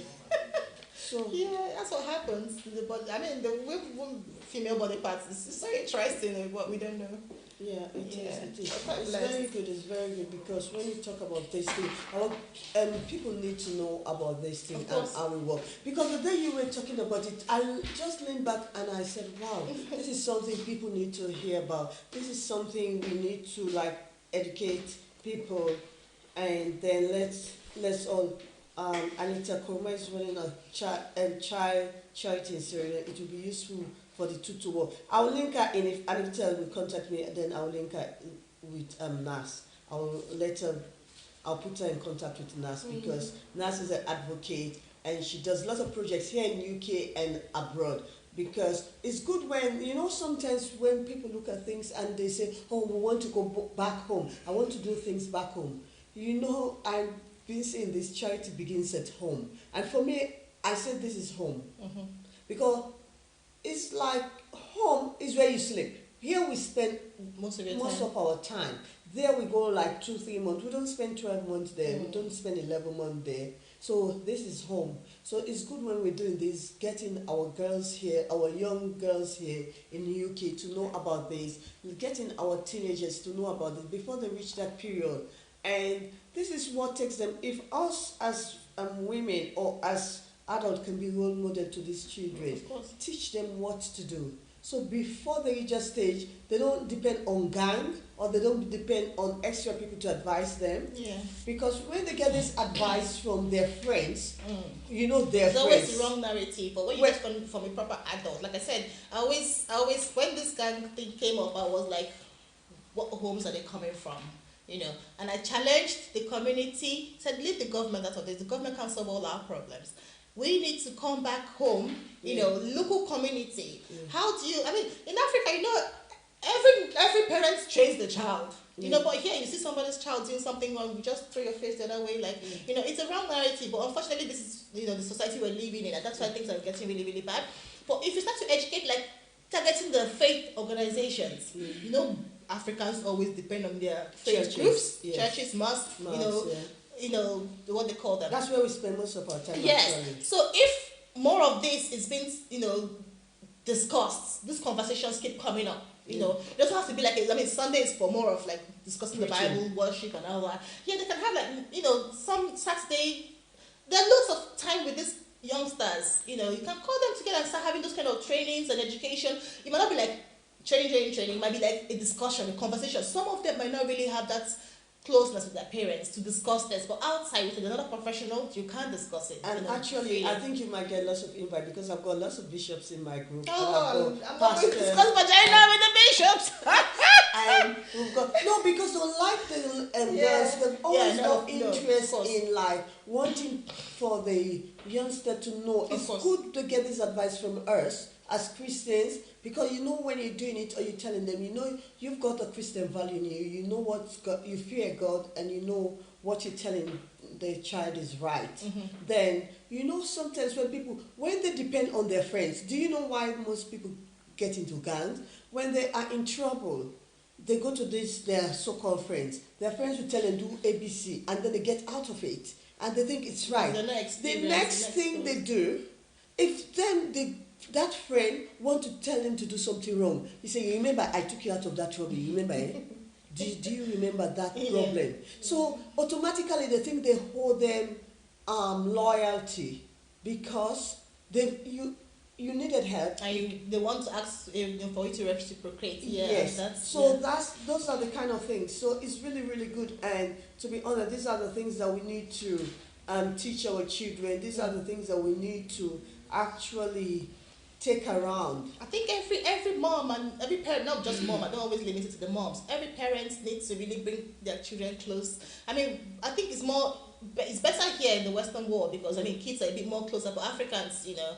So yeah, that's what happens. The female body parts is so interesting what we don't know. Yeah, it is. It's quite very good. It's very good because when you talk about this thing, people need to know about this thing and how we work. Because the day you were talking about it, I just leaned back and I said, "Wow, this is something people need to hear about. This is something we need to educate people, and then let's all." Anita Koroma is running a child charity in Sierra Leone. It will be useful for the two to work. I'll link her in. If Anita will contact me, then I'll link her with Nas. I'll put her in contact with Nas because Nas is an advocate and she does lots of projects here in UK and abroad. Because it's good when, sometimes when people look at things and they say, oh, we want to go back home. I want to do things back home. I've been saying this charity begins at home. And for me, I said this is home. Because it's like home is where you sleep. Here we spend most of our time. There we go 2-3 months. We don't spend 12 months there. We don't spend 11 months there. So this is home. So it's good when we're doing this, getting our girls here, our young girls here in the UK to know about this, getting our teenagers to know about it before they reach that period. And this is what takes them. If us as women or as adults can be role model to these children, teach them what to do. So before they reach a stage, they don't depend on gang or they don't depend on extra people to advise them. Yeah. Because when they get this advice from their friends, you know their It's friends. always the wrong narrative, but when you get from a proper adult, like I said, I always, when this gang thing came up, I was like, what homes are they coming from? You know, and I challenged the community, said, leave the government out of this. The government can't solve all our problems. We need to come back home, you know, local community. How do you, I mean, in Africa, you know, every parent trains the child. You know, but here you see somebody's child doing something wrong, you just throw your face the other way, like, you know, it's a wrong narrative, but unfortunately this is, you know, the society we're living in, and that's why things are getting really, really bad. But if you start to educate, like, targeting the faith organizations, you know, Africans always depend on their faith groups, churches, mosques, you know, what they call them. That's where we spend most of our time. Yes. Actually. So if more of this is being, you know, discussed, these conversations keep coming up. You know, it doesn't have to be like, I mean, Sunday is for more of like discussing the Bible, worship, and all that. Yeah, they can have like, you know, some Saturday. There are lots of time with these youngsters. You know, you can call them together and start having those kind of trainings and education. It might not be like training. It might be like a discussion, a conversation. Some of them might not really have that closeness with their parents to discuss this, but outside with another professional, you can't discuss it. And you know, actually, freely. I think you might get lots of invite because I've got lots of bishops in my group. Oh, I'm not going to discuss vagina with the bishops. And we've got because they like the girls. They've always got interest in like wanting for the youngster to know. It's good to get this advice from us as Christians, because you know when you're doing it or you're telling them, you know you've got a Christian value in you. You know what's got, you fear God, and you know what you're telling the child is right. Then you know sometimes when they depend on their friends. Do you know why most people get into gangs? When they are in trouble, they go to their so-called friends. Their friends will tell them do ABC, and then they get out of it, and they think it's right. The next thing they do, if that friend want to tell them to do something wrong, you say, you remember I took you out of that trouble. You remember, eh? Do you remember that problem? So automatically they think they hold them loyalty because you needed help. And they want to ask for you to reciprocate. Yes. Those are the kind of things. So it's really, really good. And to be honest, these are the things that we need to teach our children. These are the things that we need to actually take around. I think every mom and every parent, not just mom, I don't always limit it to the moms. Every parent needs to really bring their children close. I mean, I think it's better here in the Western world because I mean kids are a bit more closer, but Africans, you know,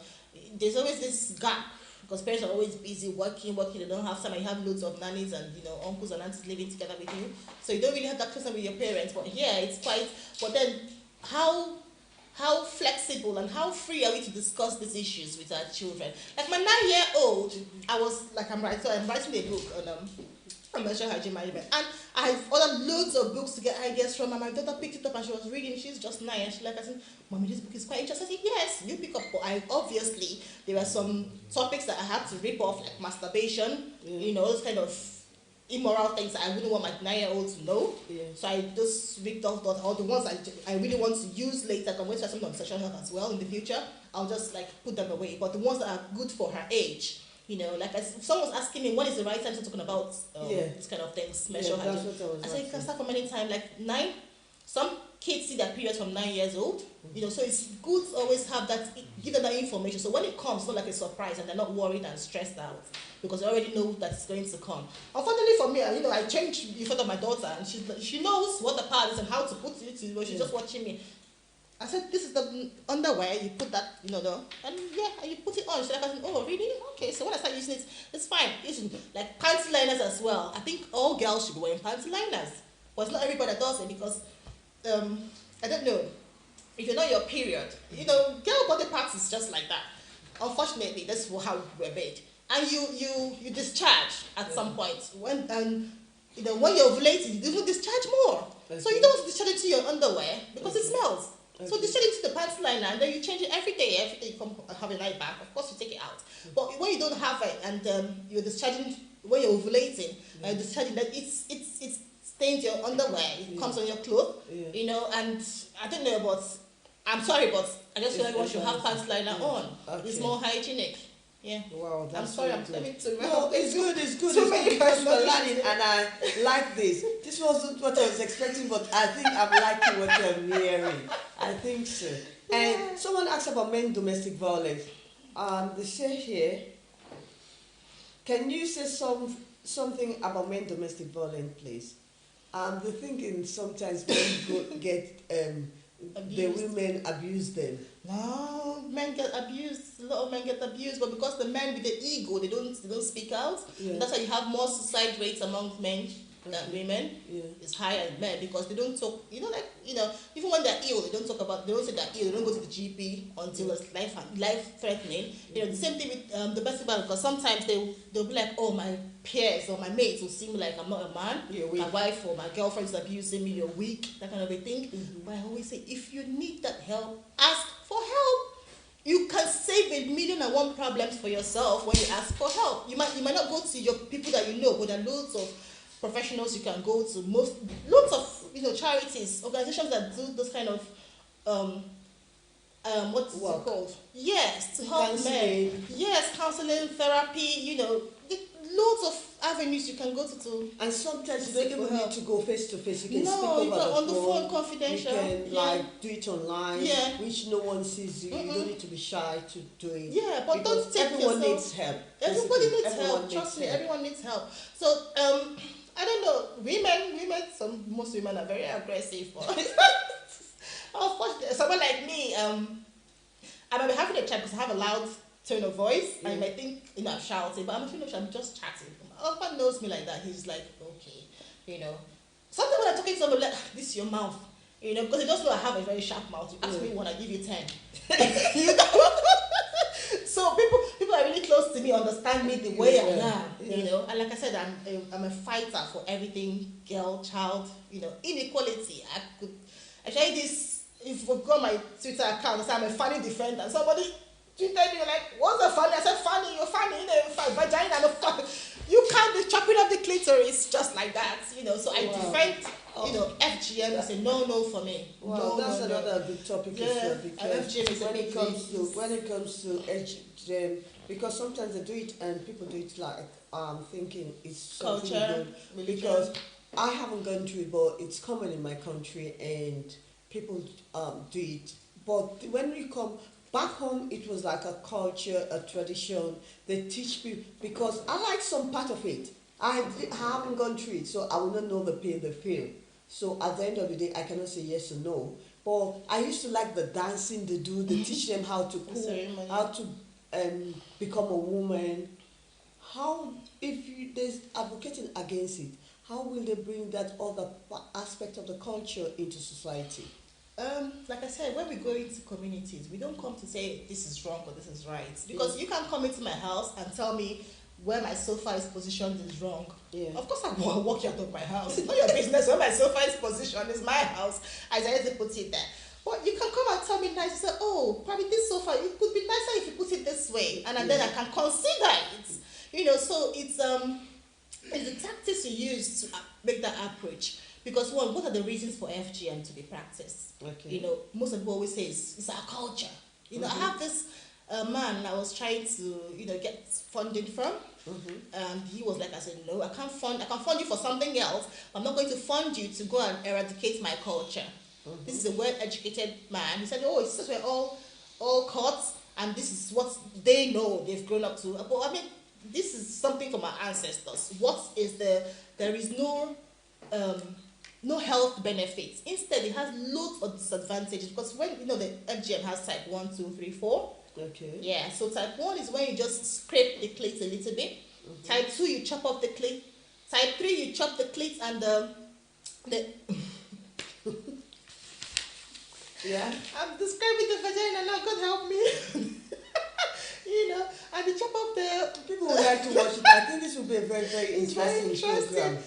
there's always this gap because parents are always busy working, they don't have time, and you have loads of nannies and, you know, uncles and aunties living together with you, so you don't really have that closeness with your parents. But here it's quite, but then how flexible and how free are we to discuss these issues with our children? Like my 9-year-old, I'm writing a book on menstrual hygiene management, and I've ordered loads of books to get ideas from, and my daughter picked it up and she was reading. She's just 9, and she's like, I said, Mommy, this book is quite interesting. I said, yes, you pick up. But obviously there were some topics that I had to rip off, like masturbation, you know, those kind of immoral things that I wouldn't want my 9-year-old to know. So I just ripped off all the ones I really want to use later. I'm going to have something on sexual health as well in the future. I'll just like put them away. But the ones that are good for her age, you know, like if someone was asking me when is the right time to talking about this kind of things, menstrual hygiene. I said you can start from any time, like 9. Some kids see their periods from 9 years old, you know, so it's good to always have that, give them that information. So when it comes, it's not like a surprise and they're not worried and stressed out because they already know that it's going to come. Unfortunately for me, you know, I changed in front of my daughter and she knows what the part is and how to put it, she's just watching me. I said, this is the underwear, you put that, you know, and you put it on. She's like, oh, really? Okay, so when I start using it, it's fine. Using like panty liners as well. I think all girls should be wearing panty liners. But it's not everybody that does it because, I don't know, if you're not your period, you know, girl body parts is just like that. Unfortunately, that's how we're made. And you discharge at some point. You know, when you're ovulating, you will discharge more. Okay. So you don't want to discharge into your underwear because it smells. Okay. So discharge into the panty liner and then you change it every day. Every day you come have a night bath. Of course, you take it out. But when you don't have it and you're discharging, when you're ovulating, discharging, that it stains your underwear. It comes on your clothes, you know. And I don't know, but I'm sorry, but I just feel like one should have panty liner on. Okay. It's more hygienic. Yeah. Wow, I'm that's sorry, really I'm good. having to. No, it's good, it's good. Too It's many good because we're personal learning, and I like this. This wasn't what I was expecting, but I think I'm liking what I'm hearing. I think so. And someone asked about men domestic violence. They say here, can you say something about men domestic violence, please? They're thinking sometimes men get the Abused. women abuse them. No, men get abused. A lot of men get abused, but because the men with the ego, they don't speak out. Yeah. That's why you have more suicide rates among men than women. Yeah. It's higher in men because they don't talk. Even when they're ill, they don't talk about. They don't say they're ill. They don't go to the GP until it's life threatening. The same thing with the best about, because sometimes they'll be like, oh, my peers or my mates will see me like I'm not a man. You're weak. My wife or my girlfriend is abusing me. You're weak. That kind of a thing. Mm-hmm. But I always say, if you need that help, ask for help. You can save 1,000,001 problems for yourself when you ask for help. You might not go to your people that you know, but there are loads of professionals you can go to. Lots of charities, organizations that do those kind of what's it called? Yes, to help Counseling. men. Yes, counseling, therapy. Loads of avenues you can go to. And sometimes you Seek don't even for need help. to go face to face. You can No, speak over you can on the phone, phone. confidential. You can Yeah. do it online, Yeah. which no one sees you. You don't need to be shy to do it. Yeah, but because don't take everyone yourself. needs help. Everybody Basically, needs everyone help. needs Trust me, help. everyone needs help. So I don't know. Women. Most women are very aggressive. Unfortunately, someone like me, I might be having a chat because I have a loud tone of voice. Yeah. I might think, I'm shouting, but I'm just chatting. My husband knows me like that. He's like, okay, Sometimes when I'm talking to somebody, like, this is your mouth, because he doesn't know I have a very sharp mouth. You ask me one, I give you 10. So people are really close to me, understand me the way I am, And like I said, I'm a fighter for everything, girl, child, inequality. I share this. If you've got my Twitter account, I say I'm a funny defender. And somebody tweeted me like, "What's a funny?" I said, "Funny, you're funny, vagina, no fun." You can't be chopping up the clitoris just like that, So I defend, FGM. I say no for me. Well, that's no. another good topic as well, because FGM is when it comes to FGM, because sometimes they do it and people do it like thinking it's something Culture, good. religion. Because I haven't gone through it, but it's common in my country and people do it. But when you come back home, it was like a culture, a tradition. They teach people, because I like some part of it. I haven't gone through it, so I will not know the pain they feel. So at the end of the day, I cannot say yes or no. But I used to like the dancing they do. They teach them how to cook, ceremony. how to become a woman. How, if there's advocating against it, how will they bring that other aspect of the culture into society? Like I said, when we go into communities, we don't come to say this is wrong or this is right. Because you can come into my house and tell me where my sofa is positioned is wrong. Yeah. Of course, I will walk you out of my house. It's not your business where my sofa is positioned. It's my house. I decided to put it there. But you can come and tell me nice. You say, oh, probably this sofa, it could be nicer if you put it this way. And then I can consider it. So it's the tactics you use to make that approach. Because what are the reasons for FGM to be practiced? Okay. Most of people always say it's our culture. I have this man I was trying to, get funding from. And he was like, I said, no, I can fund you for something else. I'm not going to fund you to go and eradicate my culture. This is a well-educated man. He said, oh, it's just we're all caught, and this is what they know they've grown up to. But I mean, this is something from our ancestors. There is no health benefits. Instead, it has loads of disadvantages, because when the FGM has type 1, 2, 3, 4. Okay. Yeah, so type 1 is when you just scrape the clit a little bit. Type 2, you chop off the clit. Type 3, you chop the clit and the Yeah. I'm describing the vagina now, God help me. And you chop off the... People would like to watch it. I think this will be a very, very interesting program.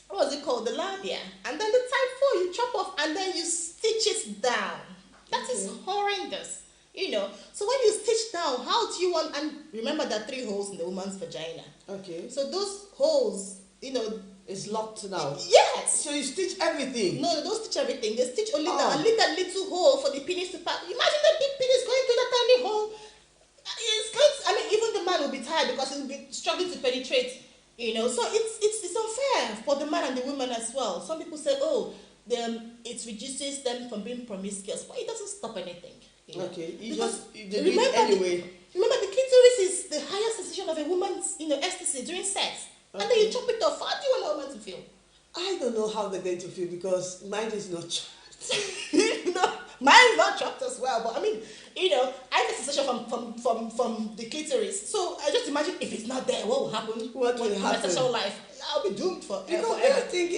What was it called? The labia. And then the type 4, you chop off and then you stitch it down. That is horrendous. So when you stitch down, how do you want... And remember, there are 3 holes in the woman's vagina. Okay. So those holes, It's locked now. yes. So you stitch everything. No, they don't stitch everything. They stitch only Oh. a little hole for the penis to pass. Imagine the big penis going through that tiny hole. It's going to, will be struggling to penetrate. You know, so it's unfair for the man and the woman as well. Some people say, oh, it reduces them from being promiscuous, but it doesn't stop anything. You know? Okay, Because remember anyway. Remember, the clitoris is the highest sensation of a woman's, ecstasy during sex. Okay. And then you chop it off. How do you want a woman to feel? I don't know how they're going to feel because mine is not chopped. Mine's not chopped as well. But I mean, I get sensation from the clitoris. So I just imagine if it's not there, what will happen? What will in my happen? sexual life? I'll be doomed Because forever. I think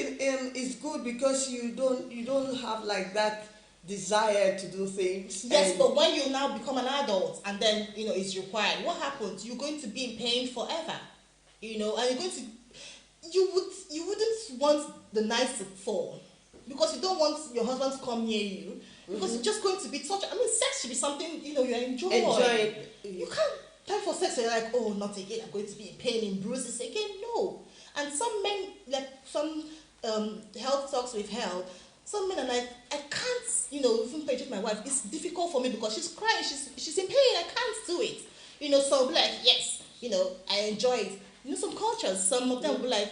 it's good because you don't have like that desire to do things. Yes, and but when you now become an adult and then it's required, what happens? You're going to be in pain forever, and you're going to you wouldn't want the knife to fall because you don't want your husband to come near you because it's just going to be torture. I mean, sex should be something you enjoy. You can't time for sex and you're like, oh, not again. I'm going to be in pain and bruises again. No, and some men like some health talks we've held. Some men are like, I can't, even penetrate my wife. It's difficult for me because she's crying, she's in pain. I can't do it. So I'll be like, yes, I enjoy it. Some cultures, some of them will be like,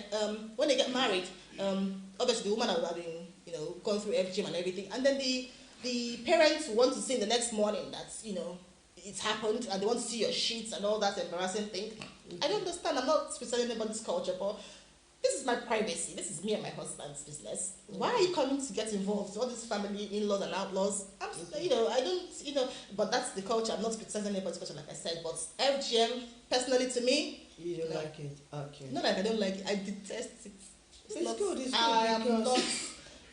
when they get married, obviously the woman has been, gone through FGM and everything, and then the parents want to see in the next morning that, it's happened, and they want to see your sheets and all that embarrassing thing. I don't understand. I'm not criticizing anybody's culture, but this is my privacy. This is me and my husband's business. Why are you coming to get involved? All these family in-laws and outlaws. I don't, but that's the culture. I'm not criticizing anybody's culture, like I said. But FGM, personally, to me, you don't like it. Okay. Not like I don't like it. I detest it. It's good. It's good. I am not.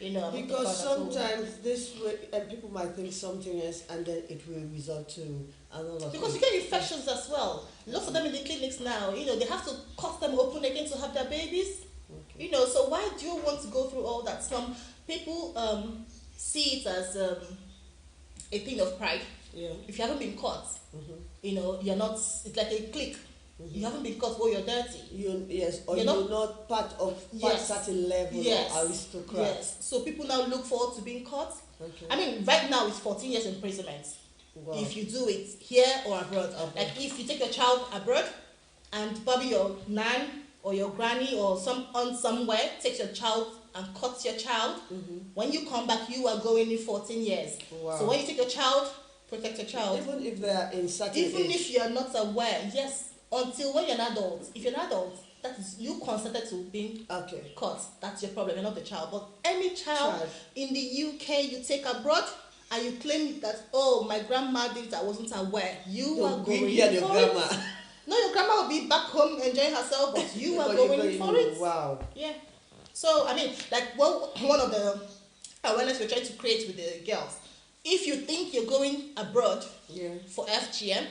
I'm Because not sometimes this way, and people might think something else, and then it will result to another. Because you get infections as well. Lots of them in the clinics now, they have to cut them open again to have their babies. Okay. So why do you want to go through all that? Some people see it as a thing of pride. Yeah. If you haven't been caught, you're not. It's like a clique. You haven't been caught, you're dirty. You're not part of certain level of aristocrat. Yes. So people now look forward to being caught. Okay. I mean, right now it's 14 years imprisonment. Wow. If you do it here or abroad. Like if you take your child abroad and probably your nan or your granny or somewhere takes your child and cuts your child, when you come back you are going in 14 years. Wow. So when you take your child, protect your child. Even if they are in certain Even age. if you are not aware, yes, until when you're an adult. If you're an adult, that is you consented to being caught. That's your problem, you're not the child. But any child in the UK you take abroad and you claim that, oh, my grandma did it, I wasn't aware. You are going for it. No, your grandma will be back home enjoying herself, but you are going for it. Wow. Yeah. So, I mean, like one of the awareness we're trying to create with the girls. If you think you're going abroad for FGM,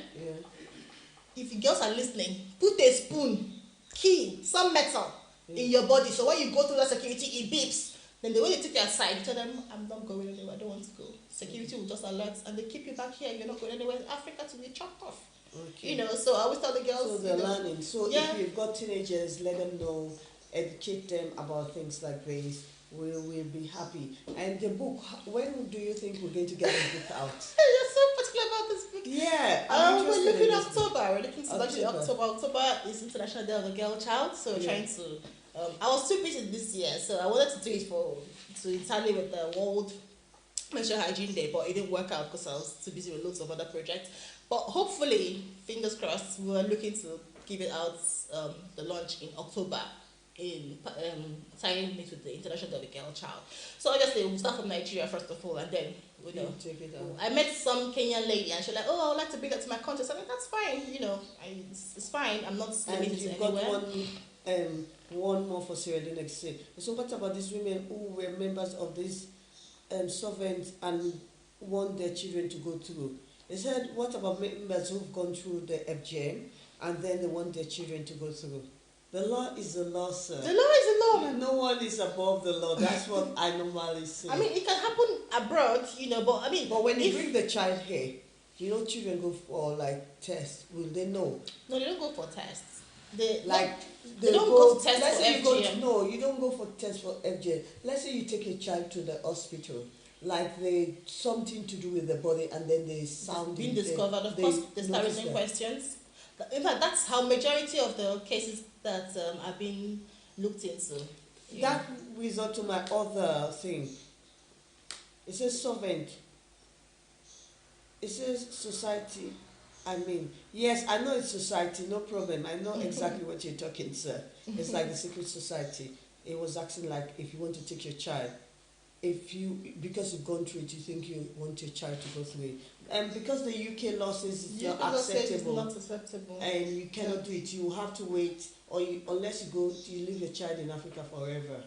if the girls are listening, put a spoon, key, some metal in your body. So when you go through that security, it beeps. Then the way they take you aside, you tell them, I'm not going anywhere, I don't want to go. Security will just alert and they keep you back here. You're not going anywhere. Africa to be chopped off. Okay. So I always tell the girls. So they're learning. So if you've got teenagers, let them know, educate them about things like this. We'll be happy. And the book, when do you think we're going to get the book out? You're so particular about this book. Yeah. We're looking at October. We're looking to actually October. October is International Day of the Girl Child. So we're trying to. I was too busy this year, so I wanted to do it to tally with the World Menstrual Hygiene Day, but it didn't work out because I was too busy with loads of other projects. But hopefully, fingers crossed, we're looking to give it out the launch in October in tying it with the International Day of the Girl Child. So obviously we'll start from Nigeria first of all, and then take it out. I met some Kenyan lady and she's like, oh, I would like to bring that to my country. So I mean, that's fine, it's fine. I'm not limited you've anywhere. got one more for Sierra Leone State. So what about these women who were members of this sovereign and want their children to go through? They said, what about members who've gone through the FGM and then they want their children to go through? The law is the law, sir. The law is the law. No one is above the law. That's what I normally say. I mean, it can happen abroad, but when you bring the child here, children go for tests. Will they know? No, they don't go for tests. They don't go to test let's for say FGM. No, you don't go for tests for FGM. Let's say you take a child to the hospital, something to do with the body, and then they sound being discovered. Of course, they start raising questions. In fact, that's how majority of the cases that are being looked into. That result to my other thing. It says solvent. It says society. I mean, yes, I know it's society, no problem. I know exactly what you're talking, sir. It's like the secret society. It was asking like if you want to take your child, if you, because you've gone through it, you think you want your child to go through it. And because the UK law says it's not acceptable, not acceptable, and you cannot do it, you have to wait, or you, unless you leave your child in Africa forever.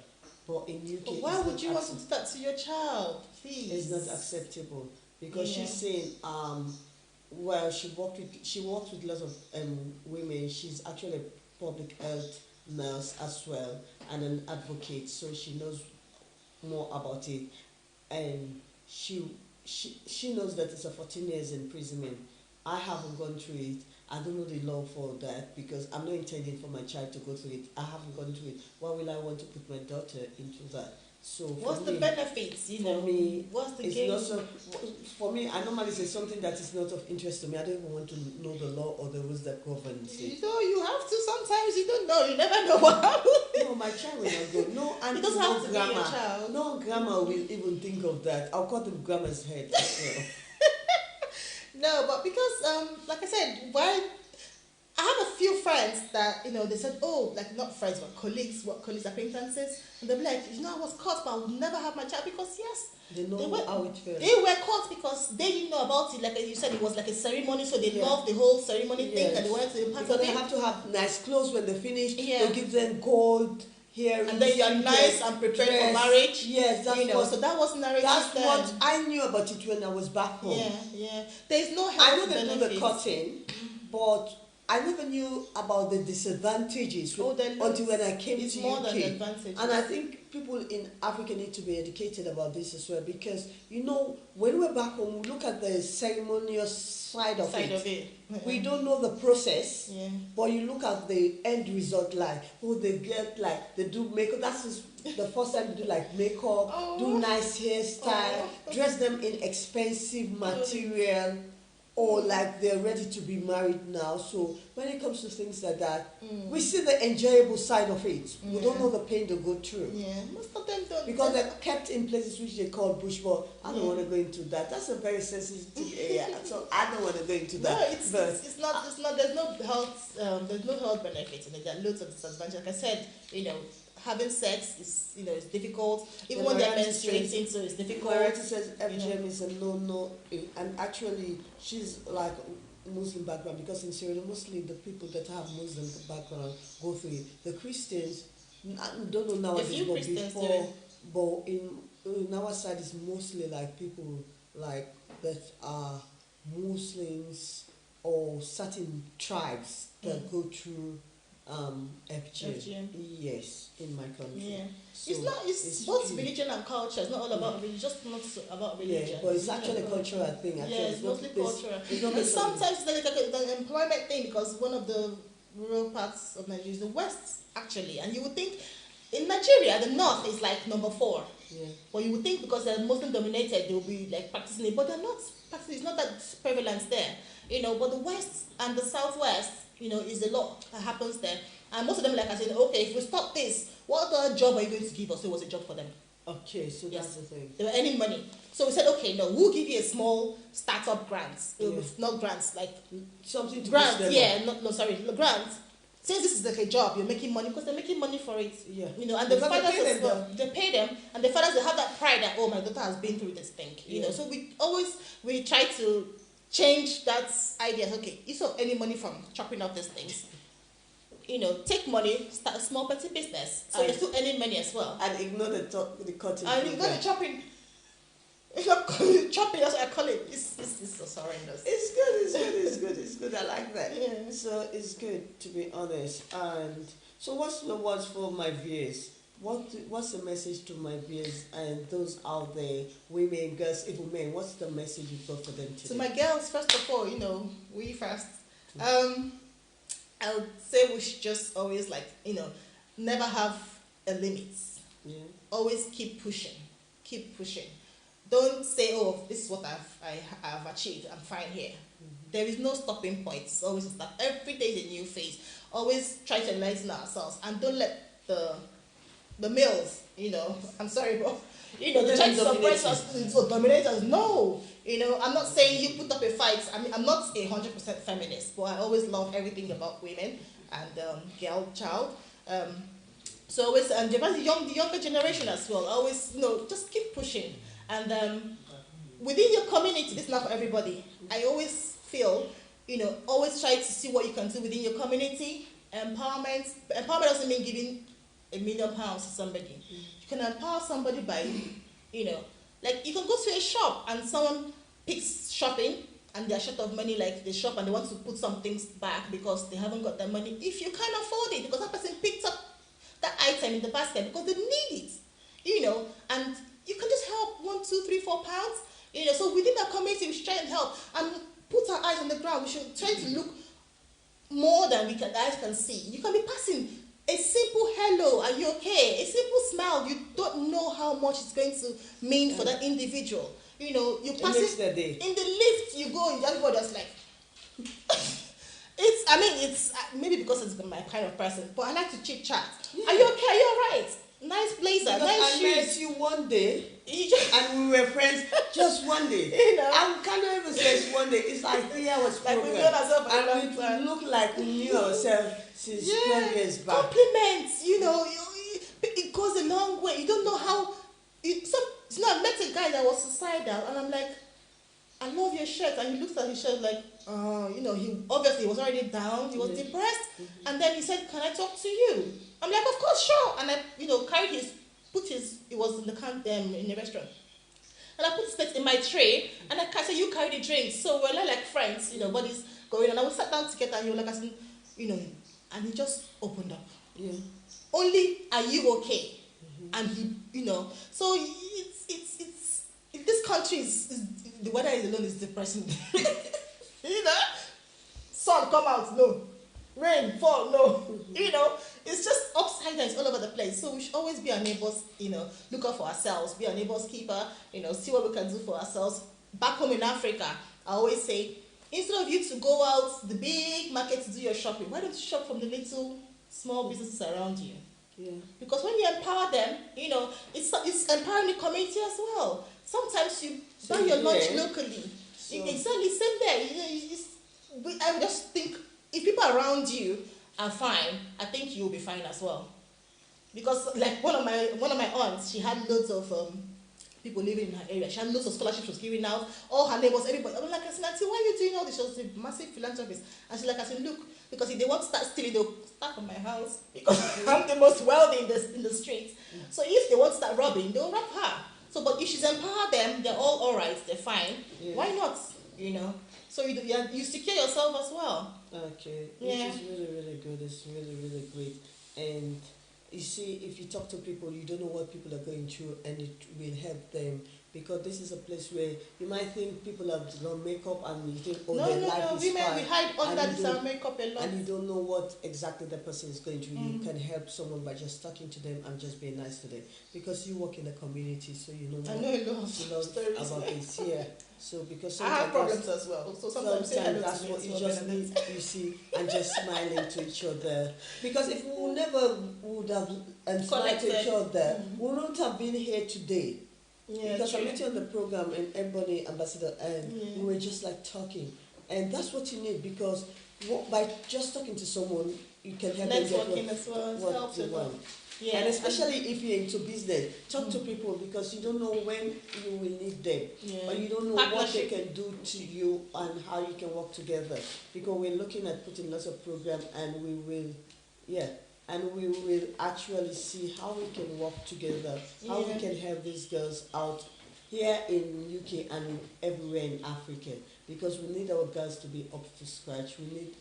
But in UK, but why would you want to do that to your child? Please, it's not acceptable because Yeah. she's saying, well, she works with lots of women. She's actually a public health nurse as well and an advocate, so she knows more about it, and she knows that it's a 14 years imprisonment. I haven't gone through it. I don't know the law for that because I'm not intending for my child to go through it. I haven't gone through it. Why will I want to put my daughter into that? So what's the benefits? For me, what's the it's gain? not so. For me, I normally say something that is not of interest to me. I don't even want to know the law or the rules that govern it. You know, you have to. Sometimes you don't know. You never know what happens. No, my child will not go. No, and It doesn't no have to be your grammar. child. No grammar will even think of that. I'll call them grammar's head as well. No, but because like I said, why? I have a few friends that they said, oh, like not friends but colleagues, acquaintances, and they'll be like, I was caught, but I would never have my child because yes, They know how it feels. they were caught because they didn't know about it. Like you said, it was like a ceremony, so they loved the whole ceremony thing, and they wanted to be part because of they it. have to have nice clothes when they finish. Yeah. They give them gold, earrings, And then you're nice and prepared for marriage. Yes, that's so that was narrative. That's then. what I knew about it when I was back home. Yeah. There's no health I know they do the benefits. cutting, but I never knew about the disadvantages until when I came it's to more UK. than the advantage. And I think people in Africa need to be educated about this as well because when we're back home, we look at the ceremonious side of it. We don't know the process, but you look at the end result they do makeup. That's just the first time they do makeup, do nice hairstyle, dress them in expensive material. Or they're ready to be married now. So when it comes to things like that, we see the enjoyable side of it. We don't know the pain they go through. Yeah, most of them don't. Because they're kept in places which they call bush, but I don't want to go into that. That's a very sensitive area, so I don't want to go into that. No, it's not. There's no health benefits in it. There are loads of disadvantages. Like I said, having sex is difficult. Even when they're menstruating, so it's difficult. Marietta says FGM is a no, and actually she's like Muslim background because in Syria mostly the people that have Muslim background go through it. The Christians, I don't know nowadays, but before, but in our side it's mostly like people that are Muslims or certain tribes that go through FGM. Yes, in my country. Yeah. So it's both religion and culture. It's not all about religion, just not about religion. Yeah, but it's actually a cultural thing. Actually. Yeah, it's mostly cultural. It's And sometimes it's like the employment thing because one of the rural parts of Nigeria is the West, actually. And you would think in Nigeria, the North is like number 4. Yeah. But you would think because they're Muslim dominated, they'll be practicing it. But they're not practicing. It's not that prevalent there. But the West and the Southwest, is a lot that happens there. And most of them I said, okay, if we stop this, what other job are you going to give us? So it was a job for them. Okay, so that's the thing. They were earning money. So we said, okay, no, we'll give you a small startup grant. Not grants, something to grants, grant. grant. Since this is a job, you're making money because they're making money for it. Yeah. And the fathers as well, they pay them, and the fathers, they have that pride that, oh, my daughter has been through this thing. So we try to change that idea. Okay, instead of any money from chopping off these things, take money, start a small petty business. So you're still earning money as well. And ignore the cutting. And ignore the chopping. If you're chopping, that's what I call it. It's so horrendous. It's good. I like that. Yeah. So it's good, to be honest. And so what's the words for my viewers? What's the message to my viewers and those out there, women, girls, even men? What's the message you've got for them today? To my girls, first of all, we first. I would say we should just always never have a limit. Yeah. Always keep pushing. Don't say, oh, this is what I've achieved. I'm fine here. There is no stopping point. It's always a start. Every day is a new phase. Always try to enlighten ourselves and don't let the males, I'm sorry, but try to suppress us, so dominate us. No, I'm not saying you put up a fight. I mean, I'm not 100% feminist, but I always love everything about women and girl, child. So always, and the younger generation as well. Always, just keep pushing. And within your community, this is not for everybody. I always feel, always try to see what you can do within your community. Empowerment doesn't mean giving £1 million to somebody. You can empower somebody by, like you can go to a shop and someone picks shopping and they're short of money, like they shop and they want to put some things back because they haven't got the money. If you can't afford it, because that person picked up that item in the basket because they need it, and you can just help 1, 2, 3, 4 pounds, so within that community we should try and help and put our eyes on the ground. We should try to look more than the eyes can see. You can be passing a simple hello, are you okay? A simple smile, you don't know how much it's going to mean for that individual. You pass it in the lift, you go and everybody just like, it's maybe because it's my kind of person, but I like to chit chat. Yeah. Are you okay? Are you alright? Nice blazer, because nice shoes. I met you one day, and we were friends just one day. I cannot even say it's one day. It's like 3 hours like program. We've known ourselves and we look like we knew ourselves since 12 years back. Compliments, it goes a long way. You don't know how. I met a guy that was suicidal, and I'm like, I love your shirt, and he looks at his shirt like, he obviously was already down, he was depressed, and then he said, can I talk to you? I'm like, of course, sure. And I, carried it was in the restaurant. And I put his plate in my tray, and I said, you carry the drinks. So we're like friends, buddies going on. And we sat down together, and he was like, and he just opened up. Yeah. Only, are you okay? And he, so it's this country is the weather is alone is depressing. Sun come out, no. Rain fall, no. It's just upside down, it's all over the place. So we should always be our neighbors, look out for ourselves, be our neighbor's keeper, see what we can do for ourselves. Back home in Africa, I always say, instead of you to go out the big market to do your shopping, why don't you shop from the little small businesses around you? Yeah. Because when you empower them, it's empowering the community as well. Sometimes you buy your lunch locally. Exactly, same there. I just think if people around you are fine, I think you'll be fine as well. Because like one of my aunts, she had loads of people living in her area. She had loads of scholarships she was giving out. All her neighbors, everybody. I'm like, I said, Auntie, why are you doing all this? She was a massive philanthropist. And she's like, I said, look, because if they want to start stealing, they'll start from my house because I'm the most wealthy in the streets. So if they want to start robbing, they'll rob her. So, but if she's empowered them, they're all right, they're fine. Yeah. Why not? So you secure yourself as well. Okay, yeah. Which is really, really good. It's really, really great. And you see, if you talk to people, you don't know what people are going through, and it will help them. Because this is a place where you might think people have done makeup and you think, their life is women, fine. we hide under this our makeup a lot. And you don't know what exactly the person is going through. You can help someone by just talking to them and just being nice to them. Because you work in the community, so you know I know a lot of stories about this. Yeah. So because I have problems as well. So sometimes that's what you just need, you see, and just smiling to each other. Because if we never would have smiled to each other, we wouldn't have been here today. Yeah, because I met you on the program in Ebony Ambassador, and we were just like talking, and that's what you need, because by just talking to someone, you can help them get as well, what you want. Yeah, and especially if you're into business, talk to people, because you don't know when you will need them, or you don't know what they can do to you and how you can work together. Because we're looking at putting lots of programs, and we will actually see how we can work together, how we can help these girls out here in UK and everywhere in Africa, because we need our girls to be up to scratch.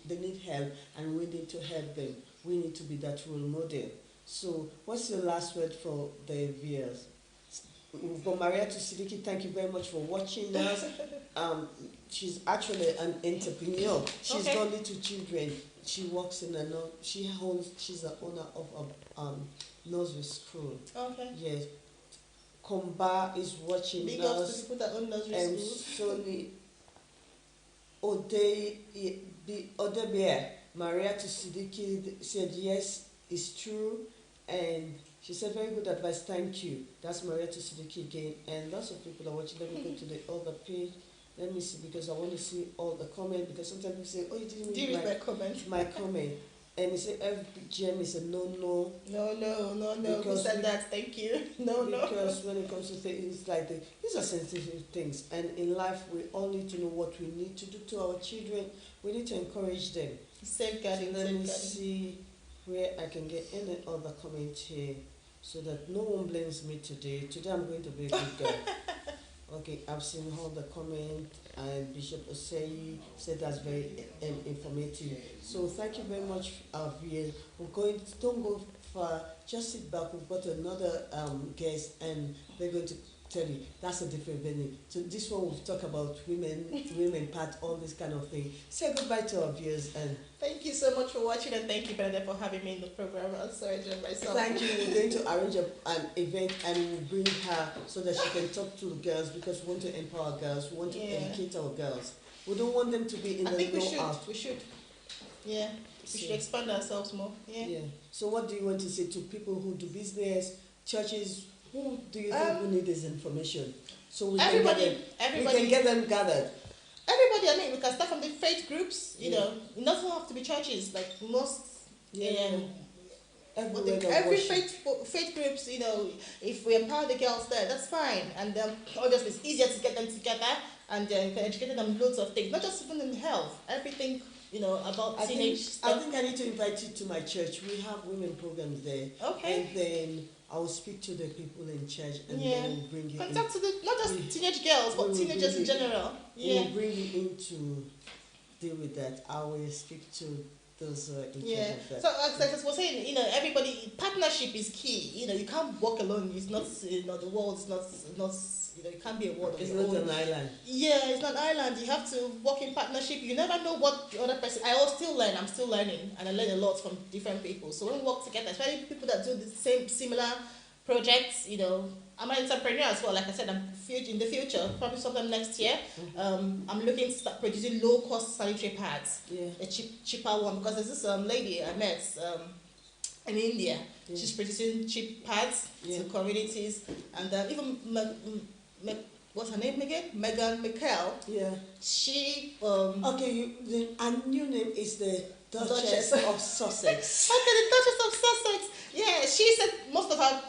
They need help, and we need to help them. We need to be that role model. So what's your last word for the viewers? For Maria Siddiqui, thank you very much for watching us. She's actually an entrepreneur. She's got little children. She works in she's the owner of a nursery school. Okay. Yes. Komba is watching Big ups to us. people that own nursery And school. Sony Odebia, Maria to Sidiki said yes, it's true. And she said very good advice, thank you. That's Maria to Sidiki again. And lots of people are watching. Let me go to the other page. Let me see, because I want to see all the comments, because sometimes people say, oh, you didn't read my comment. my comment. And he said FGM is a no. No. Who Because said that? Thank you. No. Because when it comes to things, it's like these are sensitive things, and in life we all need to know what we need to do to our children. We need to encourage them. Safeguarding. Let me see where I can get any other comment here, so that no one blames me today. Today I'm going to be a good girl. Okay, I've seen all the comment, and Bishop Osei said that's very informative. So thank you very much, Viel. Don't go far, just sit back. We've got another guest, and they're going to tell you that's a different venue. So this one we'll talk about women part, all this kind of thing. Say goodbye to our viewers, and thank you so much for watching, and thank you, Bernadette, for having me in the program. I'm sorry to myself. thank you. We're going to arrange an event, and we'll bring her so that she can talk to the girls, because we want to empower girls. We want to educate our girls. We don't want them to be in the know out. We should. Yeah. We should expand ourselves more. Yeah. So what do you want to say to people who do business, churches? Who do you think who need this information? So we can get them gathered. Everybody, I mean, we can start from the faith groups, you know. It doesn't have to be churches, like most. Every faith groups, you know, if we empower the girls there, that's fine. And obviously it's easier to get them together, and you can educate them loads of things, not just even in health, everything, you know, about teenage stuff. I think I need to invite you to my church. We have women programs there. Okay. And then I will speak to the people in church, and then we'll bring you Contact to not just teenage girls, but teenagers in general. We'll bring you in to deal with that. I will speak to those in charge of that. So as I was saying, you know, everybody, partnership is key. You know, you can't walk alone. It's not, you know, the world's not, you know, it can't be a world of It's your not own. an island. Yeah, it's not an island. You have to work in partnership. You never know what the other person. I'm still learning, and I learn a lot from different people. So when we work together, especially people that do the similar projects, you know, I'm an entrepreneur as well. Like I said, in the future, probably sometime next year, I'm looking to start producing low-cost sanitary pads, a cheaper one, because there's this lady I met in India. She's producing cheap pads to communities, and even what's her name again? Meghan Markle. Yeah. She a new name is the Duchess of Sussex. Okay, the Duchess of Sussex. Yeah, she said most of her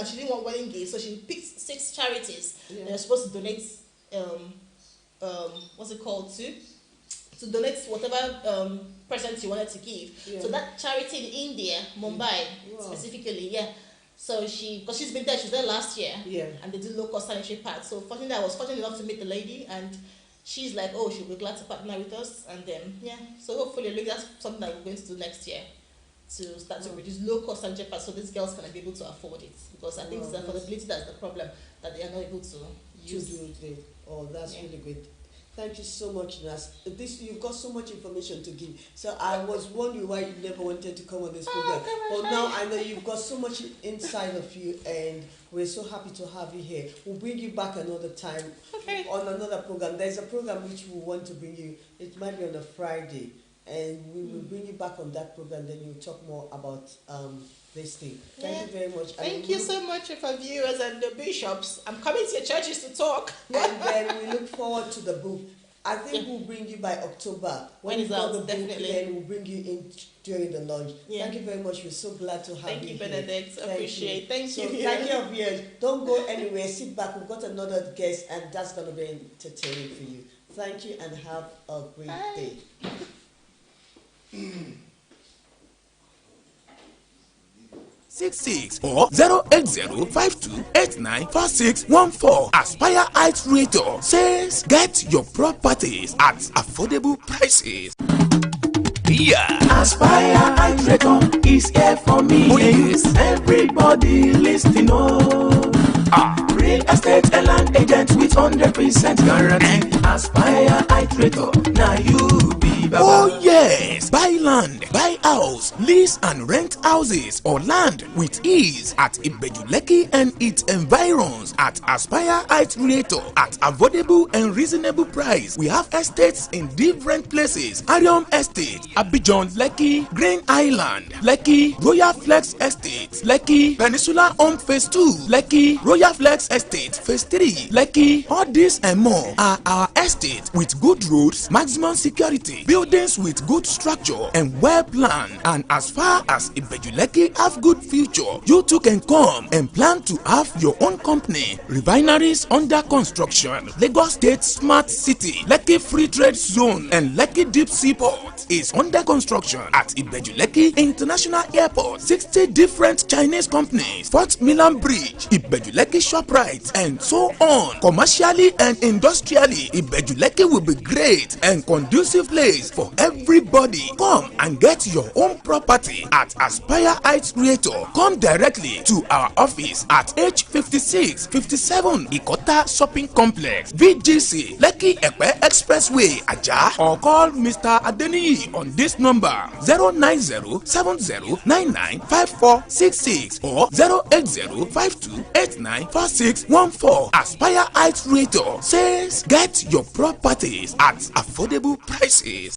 she didn't want wedding gifts, so she picked 6 charities. They're supposed to donate what's it called to donate whatever present you wanted to give. So that charity in India, Mumbai specifically, So because she's been there, she was there last year, and they did low-cost sanitary pads. So fortunately, I was fortunate enough to meet the lady, and she's like, oh, she'll be glad to partner with us, and so hopefully, look, that's something that we're going to do next year, to start to produce low-cost sanitary pads, so these girls can be able to afford it. Because I think it's the affordability that's the problem, that they are not able to use. Oh, that's really good. Thank you so much, Nas. You've got so much information to give. So I was wondering why you never wanted to come on this program. But now I know you've got so much inside of you, and we're so happy to have you here. We'll bring you back another time on another program. There's a program which we want to bring you. It might be on a Friday, and we will bring you back on that program. Then you'll talk more about this thing. Thank you very much. Thank you so much for viewers and the bishops. I'm coming to your churches to talk. And then we look forward to the book. I think we'll bring you by October. When it's out, definitely. Then we'll bring you in during the launch. Thank you very much. We're so glad to have you here. Thank you, Benedict. Appreciate it. Thank you. Thank you, viewers. Don't go anywhere. Sit back. We've got another guest, and that's going to be entertaining for you. Thank you, and have a great day. 66 or 08052894614. Aspire Heights Realtor says get your properties at affordable prices. Aspire Heights Realtor is here for me. Oh, yes. Everybody listening, real estate and land agent with 100% guarantee. Aspire Heights Realtor, now you be baba. Oh yes, buy land land, buy house, lease and rent houses or land with ease at Ibejuleki and its environs at Aspire Heights Realtor at affordable and reasonable price. We have estates in different places: Arium Estate, Abidjan, Lekki, Green Island, Lekki, Royal Flex Estate, Lekki, Peninsula Home Phase 2, Lekki, Royal Flex Estate Phase 3, Lekki. All these and more are our estates with good roads, maximum security, buildings with good structure and well planned. And as far as Ibejuleki have good future, you too can come and plan to have your own company. Refineries under construction, Lagos State Smart City, Lekki Free Trade Zone and Lekki Deep Seaport is under construction at Ibejuleki International Airport. 60 different Chinese companies, Fort Milan Bridge, Ibejuleki Shoprite and so on. Commercially and industrially, Ibejuleki will be great and conducive place for everybody. Come and get your own property at Aspire Heights Realtor. Come directly to our office at H56 57 Ikota Shopping Complex, VGC, Lekki Epe Expressway, Ajah, or call Mr. Adeniyi on this number 09070995466 or 08052894614. Aspire Heights Realtor says get your properties at affordable prices.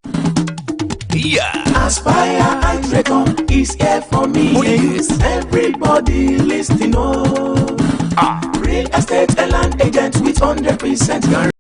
Yeah. Aspire Heights Realtor is here for me. Oh, yes. Everybody listening, oh. Real estate and land agent with 100% guarantee.